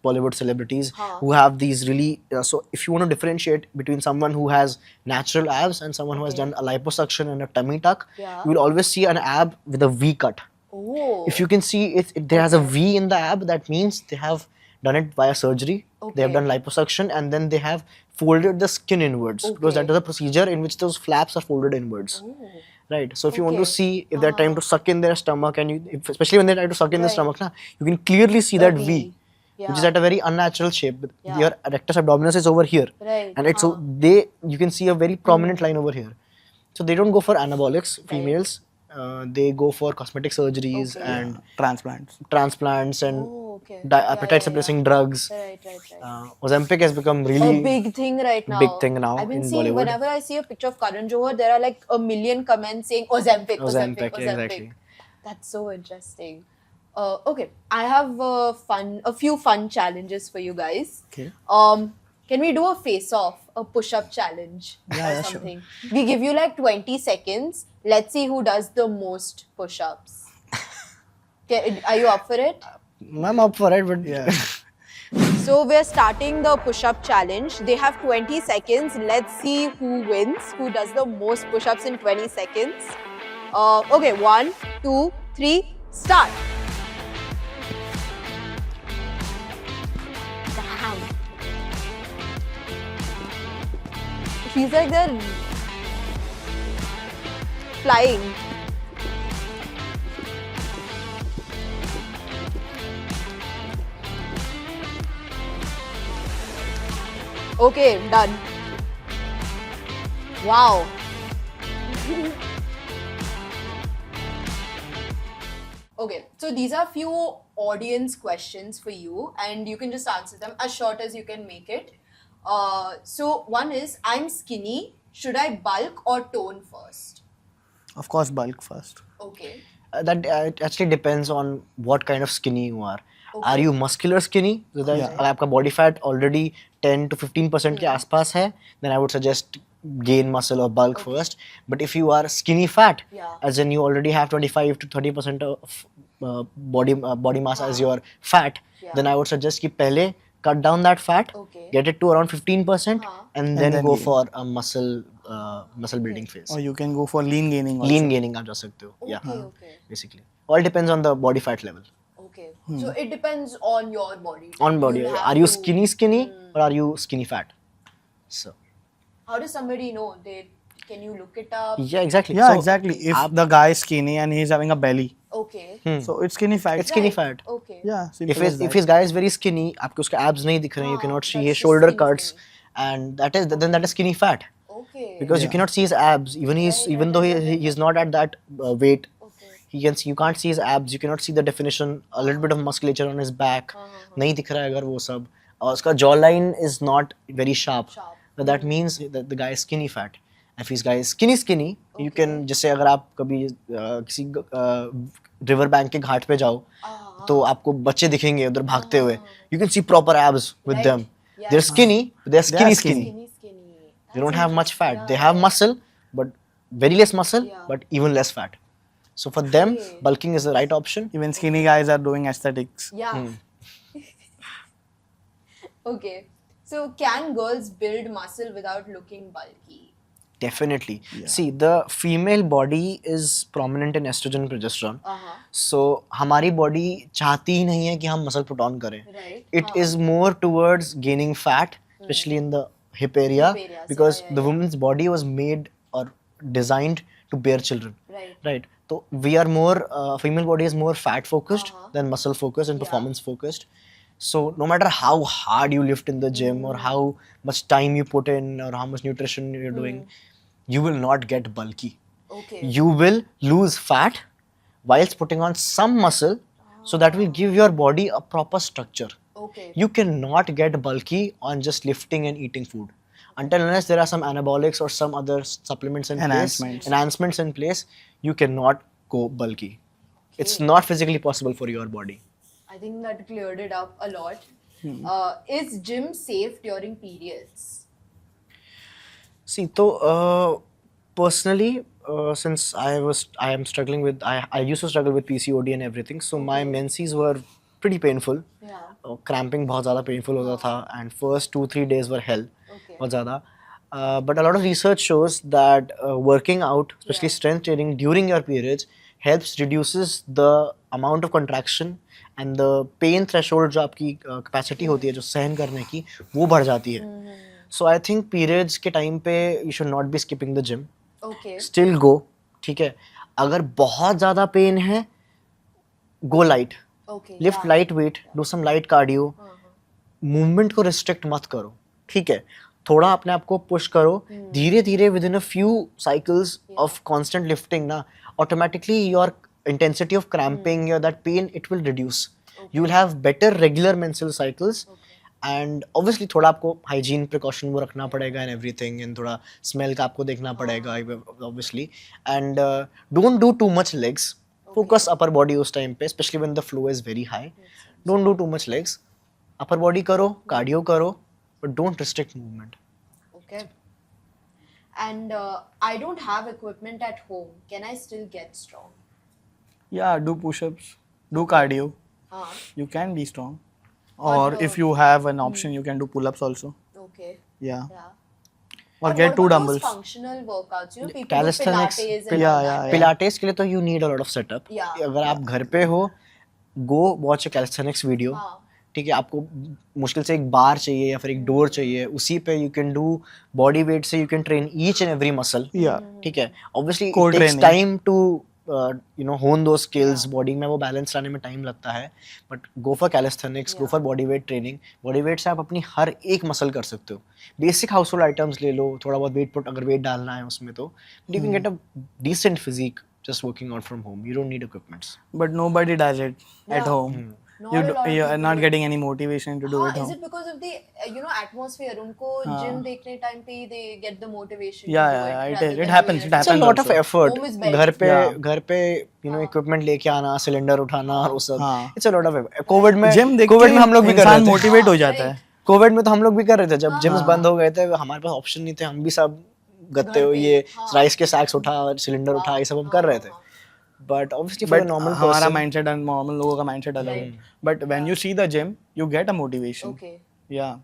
Bollywood celebrities Huh. who have these really. So if you want to differentiate between someone who has natural abs and someone who has Okay. done a liposuction and a tummy tuck, Yeah. you will always see an ab with a V cut. oh If you can see if there has a V in the ab, that means they have done it via surgery. They have Okay. done liposuction and then they have folded the skin inwards because that Okay. is a procedure in which those flaps are folded inwards. oh. Right. So if you want to Okay. see if they're trying to suck in their stomach and especially when they try to suck in their Right. stomach, na, you can clearly see A that V, Yeah. which is at a very unnatural shape. Yeah. Your rectus abdominis is over here, Right. and it's so you can see a very prominent line over here. So they don't go for anabolics, females. They go for cosmetic surgeries Okay. and Transplants. transplants and Oh, okay. appetite suppressing drugs. Right, right, right. Ozempic has become really A big thing right now. big thing now I've been in seeing Bollywood. whenever I see a picture of Karan Johar, there are like a million comments saying Ozempic, Ozempic, Ozempic, exactly. That's so interesting. Okay, I have a few fun challenges for you guys. Okay. Can we do a face-off, a push-up challenge or Yeah, sure. something? We give you like 20 seconds. Let's see who does the most push-ups. Are you up for it? I'm up for it, but Yeah. So we're starting the push-up challenge. They have 20 seconds. Let's see who wins, who does the most push-ups in 20 seconds. Okay, 1, 2, 3, start. Damn. Feels like they're flying. Okay, done. Wow. Okay, so these are few audience questions for you, and you can just answer them as short as you can make it. So one is, I'm skinny. Should I bulk or tone first? Of course, bulk first. Okay. that it actually depends on what kind of skinny you are. Okay. Are you muscular skinny? So that Yeah. अगर आपका body fat already 10 to 15% के आसपास है, then I would suggest gain muscle or bulk first. But if you are skinny fat, Yeah. as in you already have 25 to 30% of body mass as your fat, Yeah. then I would suggest कि पहले cut down that fat, Okay. get it to around 15%, and then then go gain. for a muscle building phase. Or you can go for lean gaining also. Lean gaining आप जा सकते हो. Yeah. Okay, okay, Basically, all depends on the body fat level. okay. So it depends on your body. On body, You'll have are you to- skinny or are you skinny fat? So How does somebody know? Can you look it up? yeah, exactly. Yeah, So, exactly. If the guy is skinny and he's having a belly, Okay. so it's skinny fat. It's skinny Right. fat. Okay. Yeah, simple If as that. his guy is very skinny, आपके उसके abs नहीं दिख रहे हैं, you cannot see that's his just shoulder skinny, cuts, and that is skinny fat Okay. because you cannot see his abs. Even though he is not at that weight, Okay. you can't see his abs. You cannot see the definition. A little bit of musculature on his back. नहीं दिख रहा है अगर वो सब. और उसका jawline is not very sharp. Sharp. So that means that the guy is skinny fat. If his guy is skinny, you can जैसे अगर आप कभी किसी river bank के घाट पे जाओ, तो आपको बच्चे दिखेंगे उधर भागते हुए, you can see proper abs with Right. them. Yeah. They're skinny, but they're They are skinny. Skinny. They don't have much fat. They have muscle, but very less muscle, Yeah. but even less fat. So for them, Okay. bulking is the right option. Even skinny guys are doing aesthetics. Yeah. Okay. So can girls build muscle without looking bulky? Definitely. See, the female body is prominent in estrogen and progesterone. Uh-huh. So हमारी body चाहती ही नहीं है कि हम muscle put on करें. Right. It is more towards gaining fat, especially in the hip area, Hip areas, because yeah, the woman's body was made or designed to bear children. Right. Right. So we are more female body is more fat focused Uh-huh. than muscle focused and Yeah. performance focused. So no matter how hard you lift in the gym or how much time you put in or how much nutrition you're doing, you will not get bulky. Okay. You will lose fat whilst putting on some muscle, so that will give your body a proper structure. Okay. You cannot get bulky on just lifting and eating food. Until unless there are some anabolics or some other supplements in enhancements in place, you cannot go bulky. It's not physically possible for your body. I think that cleared it up a lot. Is gym safe during periods? See, so personally, since I am struggling with, I used to struggle with PCOD and everything. So my menses were pretty painful. Yeah. Cramping बहुत ज़्यादा painful होता था, and first 2-3 days were hell. Okay. बहुत ज़्यादा. But a lot of research shows that working out, especially strength training during your periods, helps reduces the amount of contraction and the pain threshold जो आपकी capacity होती है जो सहन करने की, वो बढ़ जाती है. So I think periods के time पे you should not be skipping the gym. Okay. Still go, ठीक है. अगर बहुत ज़्यादा pain है, go light. Okay. Lift light weight, do some light cardio. Movement को restrict मत करो, ठीक है. थोड़ा अपने आप को push करो. धीरे धीरे within a few cycles of constant lifting ना, automatically your intensity of cramping or that pain, it will reduce. You will have better regular menstrual cycles. And obviously थोड़ा आपको hygiene precaution वो रखना पड़ेगा and everything, and थोड़ा smell का आपको देखना पड़ेगा obviously. And don't do too much legs. Focus upper body उस time पे, especially when the flow is very high. Don't do too much legs. Upper body करो, cardio करो, but don't restrict movement. Okay. And I don't have equipment at home. Can I still get strong? Yeah, do push-ups, do cardio. You can be strong. Or But, if you have an option, you can do pull-ups also. Okay. Yeah. Yeah. Or And get what 2 about dumbbells. those functional workouts, you know, people Calisthenics, do Pilates and yeah, all yeah, that. Pilates के लिए तो you need a lot of setup. Yeah. अगर आप घर पे हो, go watch a calisthenics video. हाँ. ठीक है, आपको मुश्किल से एक बार चाहिए या फिर एक डोर चाहिए, उसी पे you can do body weight से you can train each and every muscle. Yeah. ठीक है, obviously Core it takes training. time to hone those skills. Body में वो balance लाने में time लगता है, but go for calisthenics, go for body weight training. Body weight से आप अपनी हर एक muscle कर सकते हो. Basic household items ले लो, थोड़ा बहुत weight put अगर weight डालना है उसमें तो, but you can get a decent physique just working out from home. You don't need equipments. But nobody does it at home. Not a lot of You're people not do it. getting any motivation to do हाँ, it is home. it because of the atmosphere? उनको gym देखने time पे they get the motivation. Yeah, to do yeah, it it rather is. It than happens. doing It It's a happens lot of also. effort. Home is better. घर पे equipment लेके आना, cylinder उठाना और वो सब. हाँ. It's a lot of effort. COVID में देख COVID के में हम लोग भी कर इंसान रहे थे. मोटिवेट हो जाता है. कोविड में तो हम लोग भी कर रहे थे, जब जिम्स बंद हो गए थे हमारे पास ऑप्शन नहीं थे, हम भी सब गत्ते हो ये राइस के सैक्स उठा और सिलेंडर उठा, ये सब हम कर रहे थे. बट ऑब्वियसली फॉर नॉर्मल हमारा माइंडसेट और नॉर्मल लोगों का माइंडसेट अलग है. But when you see the gym you get a motivation. Okay. या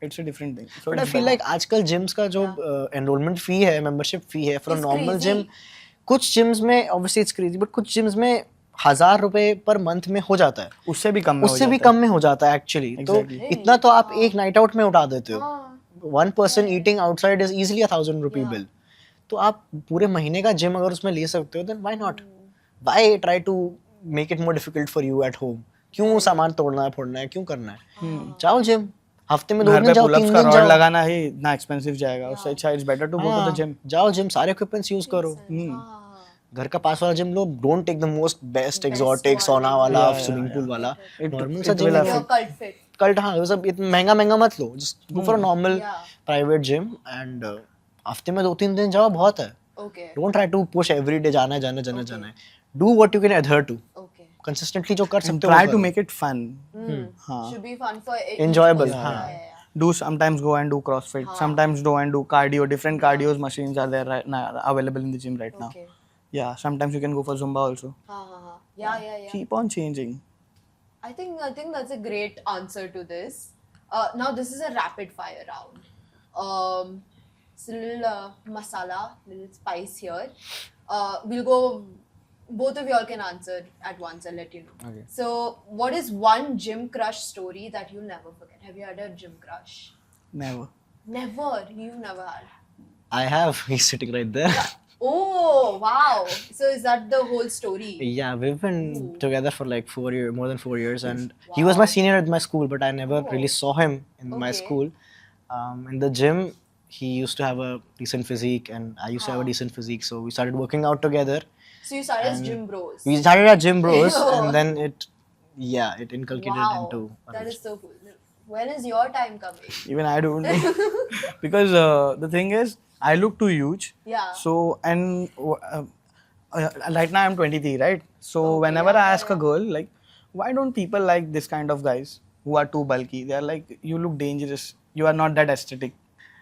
it's a different thing. So but I feel like आजकल जिम्स का जो एनरोलमेंट फी है, मेंबरशिप फी है for a It's normal crazy. Gym, कुछ gyms में obviously it's crazy, but कुछ gyms में 1,000 रुपए पर मंथ में हो जाता है, उससे भी कम में हो उससे भी जाता कम में हो जाता है एक्चुअली. तो Exactly. इतना तो आप एक नाइट आउट में उठा देते हो. हाँ. One person eating outside is easily 1,000 रुपए बिल. तो आप पूरे महीने का जिम अगर उसमें ले सकते हो, then why not? Why try to make it more difficult for you at home? क्यों सामान तोड़ना है, फोड़ना है, क्यों करना है? जाओ जिम, हफ्ते में 2 घर दिन पे जाओ, पुल 3 का दिन रॉड जाओ. लगाना ही इतना एक्सपेंसिव जाएगा. उससे अच्छा it's better to go to the gym. जाओ जिम, सारे इक्विपमेंट्स यूज करो. घर का पास वाला जिम लो. Don't take the most best exotic sauna वाला, स्विमिंग पूल वाला. नॉर्मल सा gym Your cult fit. Cult, हाँ, वो सब इतना महंगा मत लो. Just go for a normal Yeah. Private gym and हफ्ते में 2-3 दिन जाओ, बहुत है. Okay. Don't try to push every day जाना है. Do what you can adhere to. Okay. consistently जो कर And सकते हो try वो to करो. make it fun. हाँ. Should be fun for each Enjoyable, person. हाँ. Yeah. Do sometimes go and do CrossFit. Sometimes go and do cardio. Different cardio machines are there right now, available in the gym right now. Okay. Yeah. Sometimes you can go for Zumba also. Yeah. Keep on changing. I think that's a great answer to this. Now this is a rapid fire round. It's a little masala, little spice here. We'll go. Both of y'all can answer at once. I'll let you know. Okay. So, what is one gym crush story that you'll never forget? Have you had a gym crush? Never. Never. You never had. I have. He's sitting right there. Oh wow! So is that the whole story? Yeah, we've been together for like 4 years, more than 4 years, and he Wow. was my senior at my school, but I never Oh. really saw him in my Okay. school. In the gym, he used to have a decent physique, and I used to have a decent physique, so we started working out together. So you started as gym bros. We started at Gym Bros, Oh. and then it inculcated Wow, into. that is so cool. When is your time coming? Even I don't know. Because the thing is, I look too huge. Yeah. So, and right now I'm 23, right? So, Okay, whenever yeah, I ask a girl, like, why don't people like this kind of guys who are too bulky? They're like, you look dangerous. You are not that aesthetic.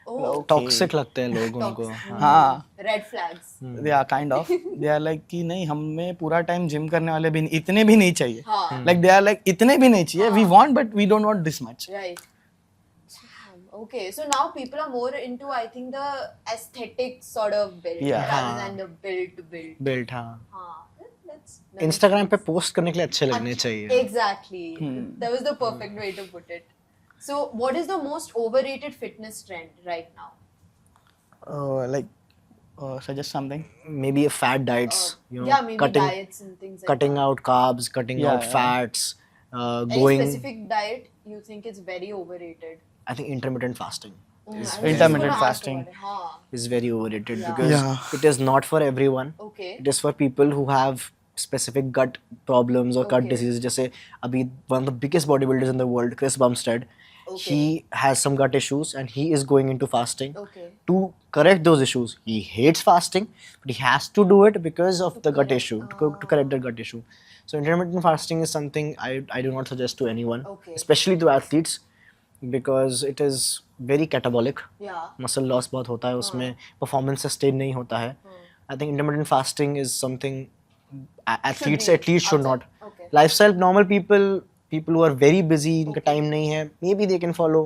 Oh, Okay. Toxic लगते हैं लोग उनको. हाँ. red flags. They are kind of. They are like कि नहीं हमें पूरा time gym करने वाले भी नहीं, इतने भी नहीं चाहिए. हाँ. Like they are like इतने भी नहीं चाहिए. We want but we don't want this much. Right. Okay, so now people are more into, I think, the aesthetic sort of build Yeah. rather than the build to build. Built, हाँ. That's Instagram पे post करने के लिए अच्छे लगने चाहिए. Exactly. That was the perfect way to put it. So, what is the most overrated fitness trend right now? Like suggest something. Maybe fat diets, Yeah, maybe diets and things like cutting that. out carbs, cutting Yeah, out yeah. fats, Any going. specific diet you think is very overrated? I think intermittent fasting Oh, I was just Intermittent gonna ask fasting. about it. Huh. is very overrated Yeah. because Yeah. it is not for everyone. Okay. It is for people who have specific gut problems or gut Okay. diseases. जैसे अभी one of the biggest bodybuilders in the world, Chris Bumstead, Okay. he has some gut issues and he is going into fasting Okay. to correct those issues. He hates fasting, but he has to do it because of the gut issue, to correct the gut issue. So intermittent fasting is something I do not suggest to anyone, Okay. especially to athletes, because it is very catabolic. Yeah. Muscle loss बहुत होता है उसमें, performance sustain नहीं होता है. I think intermittent fasting is something athletes at least should not. Okay. Lifestyle normal people who are very busy, इनका time नहीं है, maybe they can follow,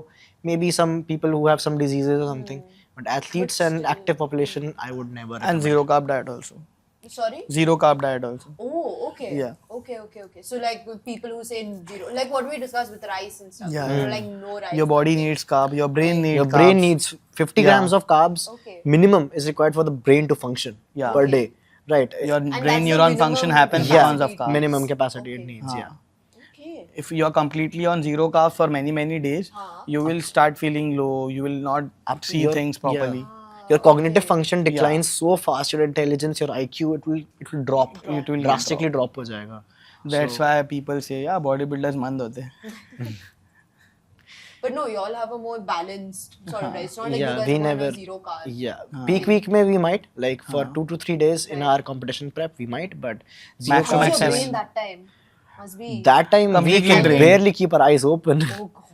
maybe some people who have some diseases or something, but athletes and active population I would never And recommend. zero carb diet also. Sorry? Zero carb diet also. Oh, okay. Yeah. Okay. So like with people who say zero, like what we discussed with rice and stuff. Yeah. You know, like no rice. Your body needs carb. Your brain needs Your brain carbs. needs 50 Yeah. grams of carbs Okay. minimum is required for the brain to function Yeah. per Okay. day, right? Your that's brain the neuron minimum function happens capacity. because of carbs. minimum capacity it Okay. needs. हाँ. Yeah. Okay. If you are completely on zero carbs for many days, you will start feeling low. You will not see Your- things properly. Your cognitive function declines so fast, your intelligence, your IQ, it will drop. It will drastically drop हो जाएगा. That's why people say, yeah, bodybuilders मंद होते हैं. But no, you all have a more balanced sort of diet. It's not like Yeah, you guys we are on a never. zero carb. Yeah, peak week में we might, like for 2 to 3 days in our competition prep we might, but zero Maximum What's carbs. your seven. brain that time? Must be. That time we Completely can drained. barely keep our eyes open. Oh God.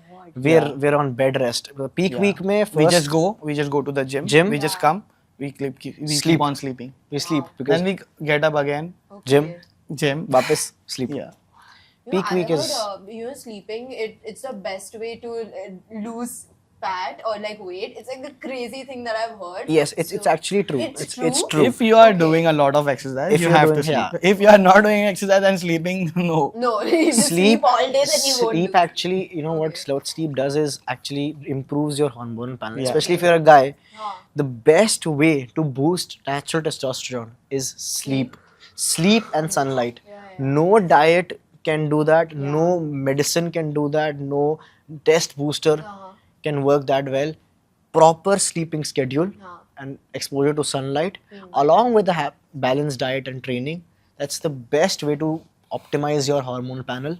We're on bed rest. The peak week में first We just go to the gym. Gym? We just come. We Sleep. sleep on sleeping. we sleep because Then we get up again. Okay. gym Gym. वापस sleep. Yeah. Peak I week heard, is sleeping. It's the best way to lose fat or like weight. It's like the crazy thing that I've heard. yes, it's actually true. It's It's true? true. If you are doing a lot of exercise, If you you're have doing- to sleep. yeah. If you are not doing exercise and sleeping, no. No, you just sleep all day, then you won't. sleep do actually, you know what sleep does is actually improves your hormone panel, Yeah. especially if you're a guy. Huh. The best way to boost natural testosterone is sleep and sunlight. No diet can do that, no medicine can do that, no test booster can work that well. Proper sleeping schedule and exposure to sunlight along with a balanced diet and training, that's the best way to optimize your hormone panel.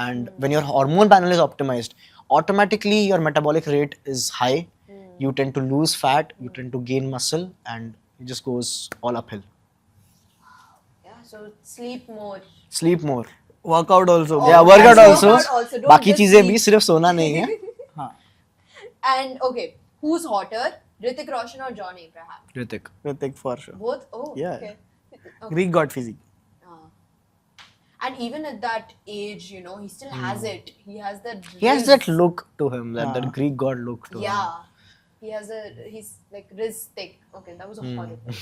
And when your hormone panel is optimized, automatically your metabolic rate is high. You tend to lose fat, you tend to gain muscle, and it just goes all uphill. Yeah, so sleep more. Sleep more. Workout also. Yeah, workout That's also. workout also. Don't बाकी just चीजें sleep. भी, सिर्फ सोना नहीं है. हाँ. And okay, who's hotter, Hrithik Roshan or John Abraham? Hrithik. Hrithik for sure. Both? Oh, Yeah. okay. Greek god physique. And even at that age, you know, he still has it. He has that. He has riz. that look to him, that हाँ. Greek god look to him. Yeah. He's like riz thick. Okay, that was Hmm. a horrible.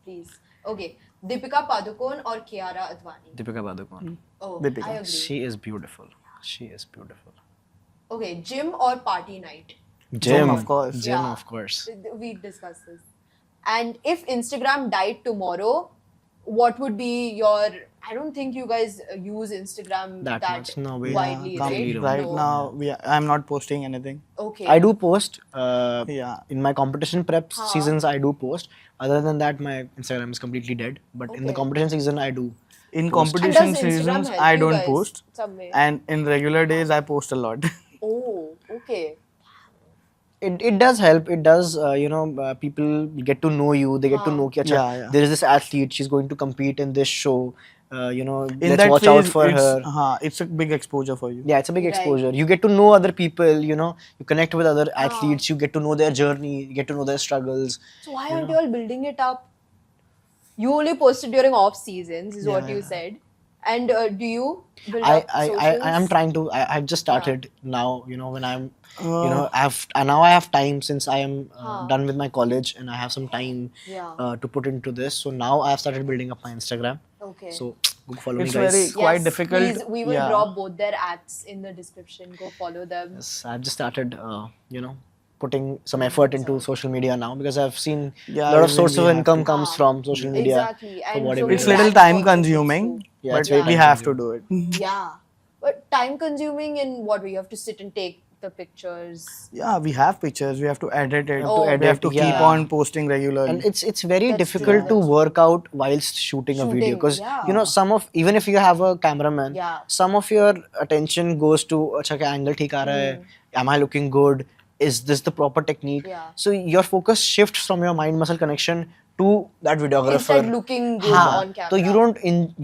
Please. Okay. Deepika Padukone or Kiara Advani? Deepika Padukone. Oh, Deepika. I agree. She is beautiful. She is beautiful. Okay, gym or party night? Gym, of course. Gym, Yeah. of course. We discussed this. And if Instagram died tomorrow, what would be your? I don't think you guys use Instagram That that much, no way. widely, right? Right No. now, I'm not posting anything. Okay. I do post. Yeah. In my competition prep seasons, I do post. Other than that, my Instagram is completely dead. But in the Okay. competition season, I do. In And competition does Instagram seasons, help I you don't guys post. some way? And in regular days, I post a lot. Oh, okay. It does help. It does, people get to know you. They get to know कि अच्छा, Yeah, yeah. there is this athlete. She's going to compete in this show. In Let's that watch phase, out for it's, her. It's a big exposure for you. Yeah, it's a big Right. exposure. You get to know other people. You connect with other athletes. You get to know their journey. You get to know their struggles. So why aren't you all building it up? You only posted during off seasons, is what you said. And do you build up I socials? am trying to. I've just started now. When I'm, now I have time since I am done with my college and I have some time Yeah. to put into this. So now I have started building up my Instagram. Okay. So go follow It's me, guys. very quite Yes, difficult. Please, we will Yeah. drop both their ads in the description. Go follow them. Yes, I've just started, putting some effort into social media now because I've seen Yeah, a lot of even source we of have income to. comes from social media. Exactly. for And so bodybuilding. many It's little platforms time it's consuming, too. Yeah, it's but very we time have to consuming. do it. Yeah. But time consuming in what way? You have to sit and take the pictures. Yeah, we have pictures. We have to edit it. Oh. We have to keep Yeah. on posting regularly. And it's very That's difficult true. to work out whilst shooting a video Shooting, because yeah. some of, even if you have a cameraman, Yeah. some of your attention goes to अच्छा क्या angle ठीक आ रहा है, am I looking good, is this the proper technique? Yeah. So your focus shifts from your mind muscle connection to that videographer. Instead looking good हाँ, on camera. तो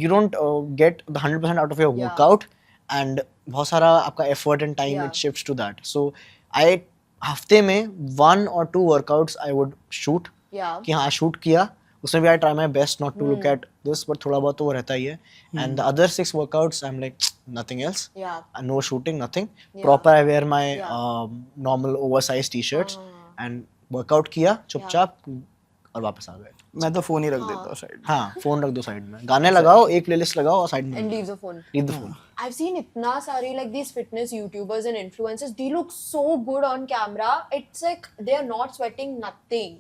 you don't get the 100% out of your Yeah. workout and बहुत सारा आपका effort and time Yeah. it shifts to that. So I हफ्ते में 1 or 2 workouts I would shoot Yeah. कि हाँ shoot किया उसमें भी I try my best not to look at this but थोड़ा बहुत तो वो रहता ही है and the other 6 workouts I am like nothing else Yeah. No shooting nothing Yeah. Proper I wear my Yeah. Normal oversize T shirts and workout किया चुपचाप और वापस आ गए मैं तो फोन ही रख देता हूँ साइड. हाँ फोन रख दो साइड में गाने लगाओ एक प्लेलिस्ट लगाओ और साइड में And leave the phone. Leave the phone I've seen itna sari like these fitness YouTubers and influencers. They look so good on camera. It's like they are not sweating nothing.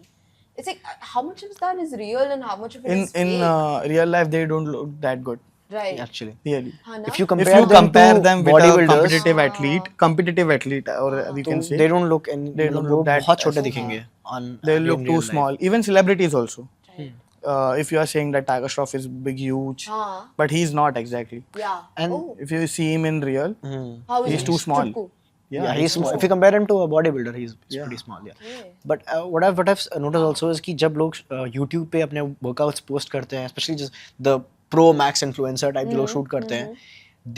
It's like how much of that is real and how much of it In is fake? real life, they don't look that good. Right. Actually Really. हाँ ना? if you If compare you compare them them to with a bodybuilders competitive athlete, or you can say they don't look and They don't वो look that बहुत छोटे as- दिखेंगे on they in look real too life. small. Even celebrities also. Right. If you are saying that Tiger Shroff is big, huge, हाँ. but he's not exactly. Yeah. And- oh. If you see him in real, How is he's he? too small. Chupku. Yeah, he's small. If you compare him to a bodybuilder, he's Yeah. pretty small. Yeah. Okay. But what I've noticed also is कि जब लोग YouTube पे अपने workouts post करते हैं, especially just the pro max influencer type जो लोग shoot करते हैं,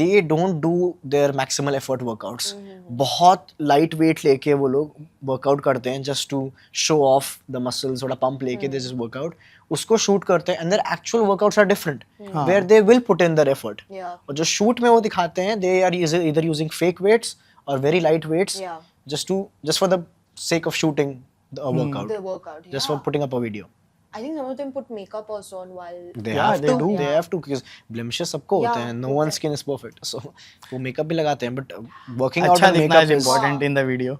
they don't do their maximal effort workouts. बहुत light weight लेके वो लोग workout करते हैं just to show off the muscles, थोड़ा pump लेके they just workout. उसको shoot करते हैं and their actual workouts are different, where they will put in their effort. Yeah. और जो shoot में वो दिखाते हैं, they are either using fake weights or very light weights Yeah. just for the sake of shooting the workout, The workout. just yeah. for putting up a video. I think some of them put makeup also on while. They Yeah, have they to. do. They have to because blemishes सबको होते Yeah, हैं. No one's skin is perfect, so वो makeup भी लगाते हैं. But working out अच्छा with दिखना makeup is is. important in the video.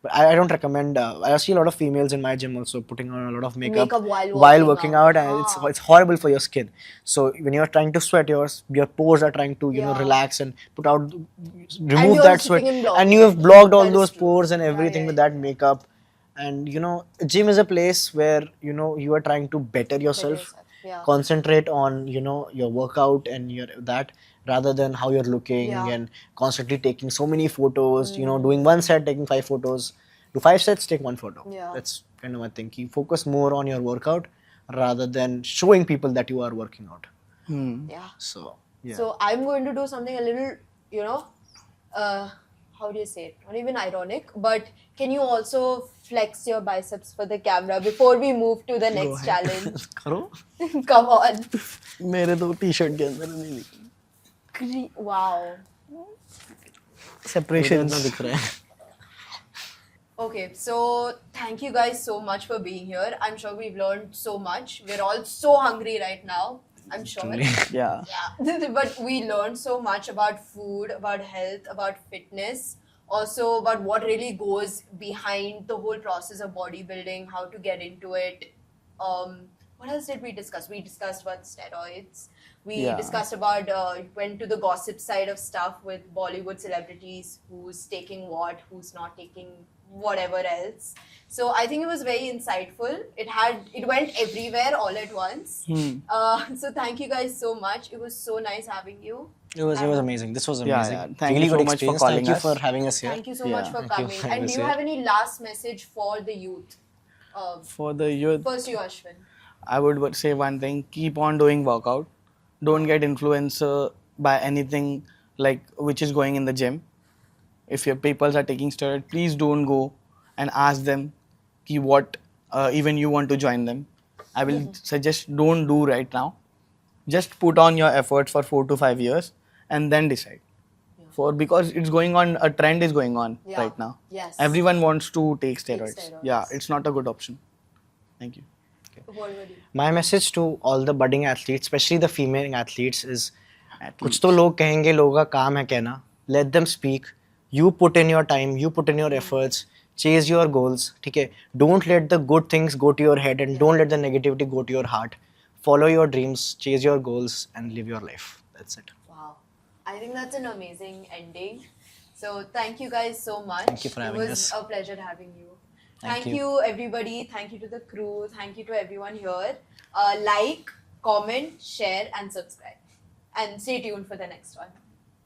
But I don't recommend. I see a lot of females in my gym also putting on a lot of makeup, Makeup while working working out. out, and it's horrible for your skin. So when you're trying to sweat, your pores are trying to Yeah. relax and put out, remove you're that sweat, sitting in block. and you have blocked all That is those true. pores and Yeah, everything yeah, with that makeup. And gym is a place where you are trying to better yourself. yourself, yeah. Concentrate on your workout and your that rather than how you're looking Yeah. and constantly taking so many photos. Doing one set, taking 5 photos. Do 5 sets, take 1 photo. Yeah. That's kind of my thing. You focus more on your workout rather than showing people that you are working out. Hmm. Yeah. So Yeah. So I'm going to do something a little, you know, how do you say it? Not even ironic, but can you also flex your biceps for the camera before we move to the next challenge? करो. Come on. मेरे तो T-shirt के अंदर नहीं लिखी. Wow. Separations. इतना दिख रहा है. Okay, so thank you guys so much for being here. I'm sure we've learned so much. We're all so hungry right now. I'm sure. Yeah. Yeah, but we learned so much about food, about health, about fitness, also about what really goes behind the whole process of bodybuilding, how to get into it. What else did we discuss? We discussed about steroids. We Yeah. discussed about went to the gossip side of stuff with Bollywood celebrities, who's taking what, who's not taking whatever else. So I think it was very insightful. It went everywhere all at once. So thank you guys so much. It was so nice having you. It was amazing. This was Yeah, amazing. yeah. Thank really you so good much for experience. calling Thank you us. for having us here. Thank you so much for Thank you coming. for And having do us you here. have any last message for the youth? For the youth, First, you, Ashwin. I would say one thing: keep on doing workout. Don't get influenced by anything like which is going in the gym. If your people are taking steroid, please don't go and ask them ki what even you want to join them. I will suggest don't do right now. Just put on your efforts for 4 to 5 years and then decide. Because it's going on, a trend is going on Yeah. right now. Yes. Everyone wants to take steroids. steroids. Yeah, it's not a good option. Thank you. What were you? My message to all the budding athletes, especially the female athletes, is Athletes. कुछ तो लोग कहेंगे, लोगों का काम है कहना. Let them speak. You put in your time, you put in your efforts, chase your goals. ठीक है? Don't let the good things go to your head and don't let the negativity go to your heart. Follow your dreams, chase your goals, and live your life. That's it. Wow. I think that's an amazing ending. So thank you guys so much. Thank you for having us. It was us. a pleasure having you. Thank Thank you, everybody. Thank you to the crew. Thank you to everyone here. Like, comment, share, and subscribe. And stay tuned for the next one.